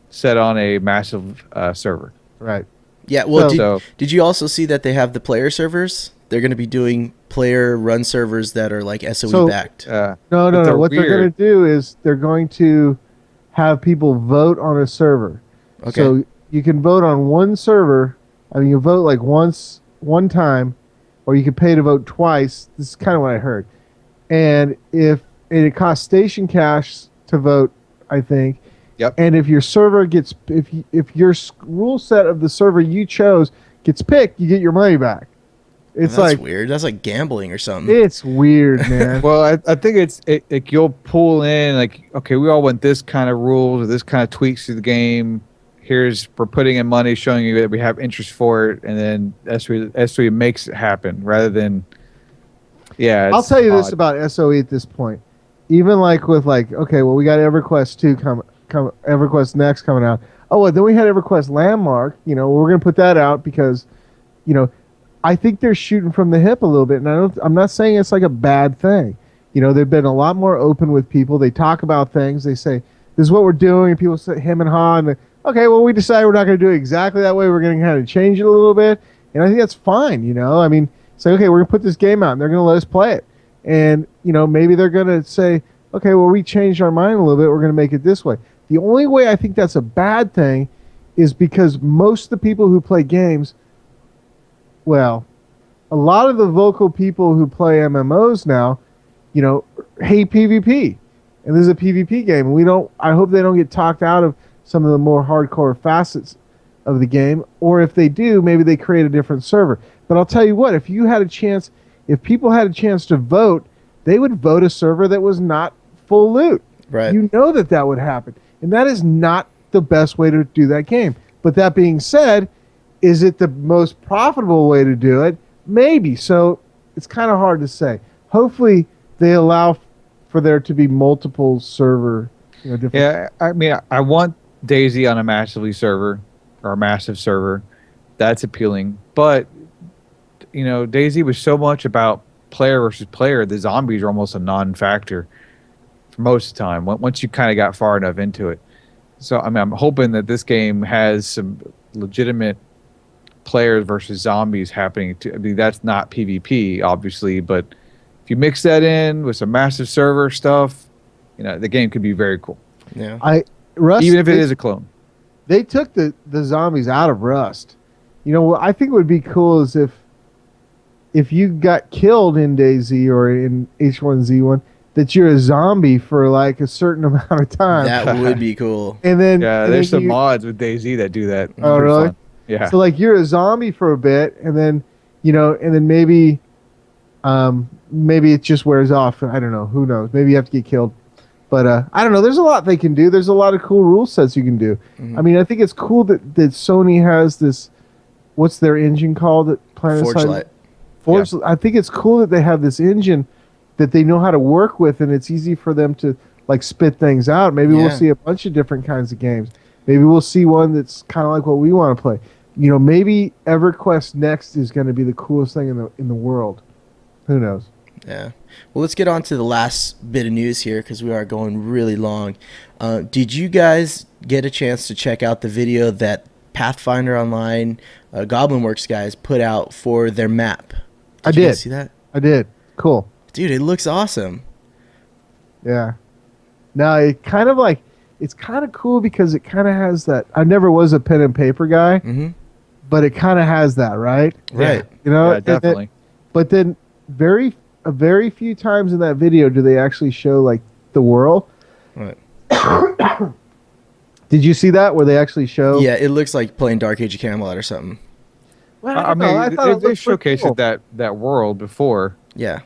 set on a massive server. Right. Yeah, well, did you also see that they have the player servers? They're going to be doing player run servers that are like SOE backed. No. What they're going to do is they're going to have people vote on a server. Okay. So you can vote on one server. I mean, you vote like one time, or you can pay to vote twice. This is kind of what I heard. And it costs station cash to vote, I think. Yep. And if your server gets, if your rule set of the server you chose gets picked, you get your money back. It's That's like weird. That's like gambling or something. It's weird, man. Well, I think it's you'll pull in like, okay, we all want this kind of rules or this kind of tweaks to the game. We're putting in money, showing you that we have interest for it, and then SOE makes it happen rather than. Yeah, I'll tell you this about SOE at this point. Even like with okay, well, we got EverQuest 2 EverQuest Next coming out. Oh, well, then we had EverQuest Landmark. We're going to put that out because, I think they're shooting from the hip a little bit, and I'm not saying it's like a bad thing. They've been a lot more open with people. They talk about things. They say, this is what we're doing. And people say, him and Han, okay, well, we decided we're not going to do it exactly that way. We're going to kind of change it a little bit. And I think that's fine, you know? I mean, say, okay, we're going to put this game out, and they're going to let us play it. And, you know, maybe they're going to say, okay, well, we changed our mind a little bit. We're going to make it this way. The only way I think that's a bad thing is because most of the people who play games, well, a lot of the vocal people who play MMOs now, you know, hate PvP. And this is a PvP game. And I hope they don't get talked out of some of the more hardcore facets of the game. Or if they do, maybe they create a different server. But I'll tell you what, if people had a chance to vote, they would vote a server that was not full loot. Right. You know that would happen. And that is not the best way to do that game. But that being said, is it the most profitable way to do it? Maybe. So it's kind of hard to say. Hopefully they allow for there to be multiple server, you know, different. Yeah, I mean, I want DayZ on a massive server. That's appealing. But, you know, DayZ was so much about player versus player. The zombies are almost a non-factor for most of the time, once you kind of got far enough into it. So, I mean, I'm hoping that this game has some legitimate players versus zombies happening. I mean, that's not PvP, obviously, but if you mix that in with some massive server stuff, you know, the game could be very cool. Yeah. Even if it is a clone. They took the zombies out of Rust. You know, what I think would be cool is if you got killed in DayZ or in H1Z1, that you're a zombie for like a certain amount of time. That would be cool. And then there's some mods with DayZ that do that. Oh, really? Fun. Yeah. So like you're a zombie for a bit, and then maybe it just wears off. I don't know. Who knows? Maybe you have to get killed. But I don't know. There's a lot they can do. There's a lot of cool rule sets you can do. Mm-hmm. I mean, I think it's cool that Sony has this. What's their engine called? Forge. Yeah. I think it's cool that they have this engine that they know how to work with, and it's easy for them to like spit things out. Maybe we'll see a bunch of different kinds of games. Maybe we'll see one that's kind of like what we want to play. You know, maybe EverQuest Next is going to be the coolest thing in the world. Who knows? Yeah. Well, let's get on to the last bit of news here because we are going really long. Did you guys get a chance to check out the video that Pathfinder Online Goblin Works guys put out for their map? I You did. guys see that? I did. Cool. Dude, it looks awesome. Yeah. Now it's kind of cool because it kind of has that. I never was a pen and paper guy, but it kind of has that, right? Right. You know, Yeah, definitely. But then very few times in that video do they actually show like the world. Right. Did you see that where they actually show? Yeah, it looks like playing Dark Age of Camelot or something. Well, I mean, I thought they it looked pretty showcased cool. that world before. Yeah.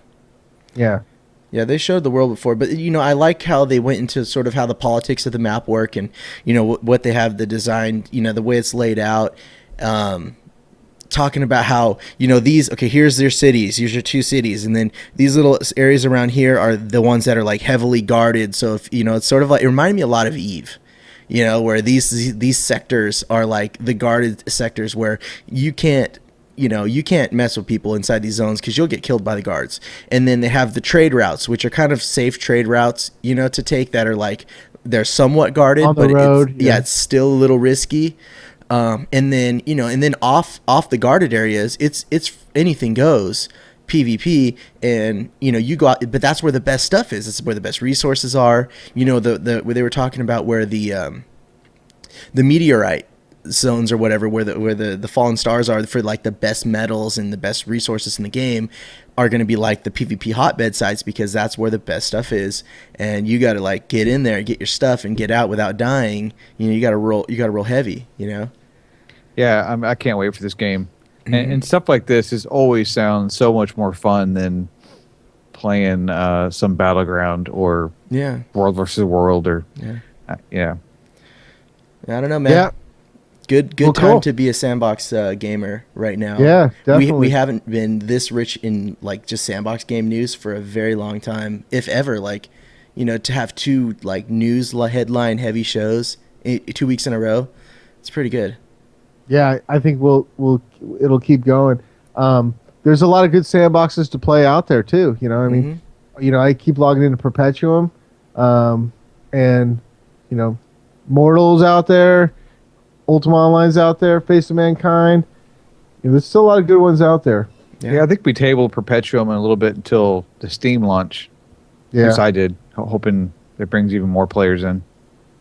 Yeah. Yeah, they showed the world before, but you know, I like how they went into sort of how the politics of the map work, and you know what they have, the design, you know, the way it's laid out. Talking about how, you know, here's their cities, here's your two cities, and then these little areas around here are the ones that are like heavily guarded. So if you know, it's sort of like, it reminded me a lot of Eve, you know, where these sectors are like the guarded sectors where you can't mess with people inside these zones because you'll get killed by the guards. And then they have the trade routes, which are kind of safe trade routes, you know, to take, that are like, they're somewhat guarded, On the but road, it's still a little risky. And then, you know, and then off the guarded areas, it's anything goes PvP, and you know, you go out, but that's where the best stuff is. It's where the best resources are. You know, where they were talking about where the meteorite zones or whatever, where the fallen stars are for like the best metals and the best resources in the game, are going to be like the PvP hotbed sites, because that's where the best stuff is, and you got to like get in there, get your stuff, and get out without dying. You know, you got to roll heavy. You know. Yeah, I can't wait for this game. And stuff like this always sounds so much more fun than playing some Battleground or World versus World or I don't know, man. Yeah. Good Well, time cool. to be a Sandbox gamer right now. Yeah, definitely. We haven't been this rich in like just Sandbox game news for a very long time, if ever. Like, you know, to have two like news headline heavy shows 2 weeks in a row, it's pretty good. Yeah, I think it'll keep going. There's a lot of good sandboxes to play out there too. You know, I mean, you know, I keep logging into Perpetuum, and Mortals out there, Ultima Online's out there, Face of Mankind. There's still a lot of good ones out there. Yeah, I think we tabled Perpetuum in a little bit until the Steam launch. Yeah. Yes, I did, hoping it brings even more players in.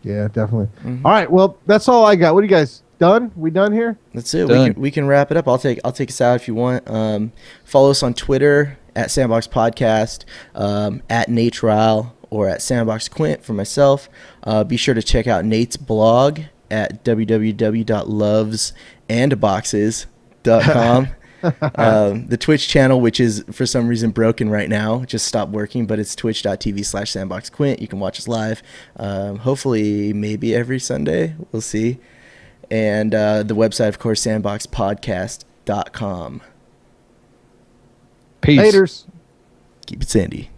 Yeah, definitely. All right, well, that's all I got. What are you guys done? We done here? That's it. Done. We can wrap it up. I'll take us out if you want. Follow us on Twitter at Sandbox Podcast, at Nate Ryle, or at Sandbox Quint for myself. Be sure to check out Nate's blog at www.lovesandboxes.com. The Twitch channel, which is for some reason broken right now, just stopped working, but it's twitch.tv/sandboxquint. You can watch us live, hopefully maybe every Sunday. We'll see. And the website, of course, sandboxpodcast.com. Peace. Haters. Keep it sandy.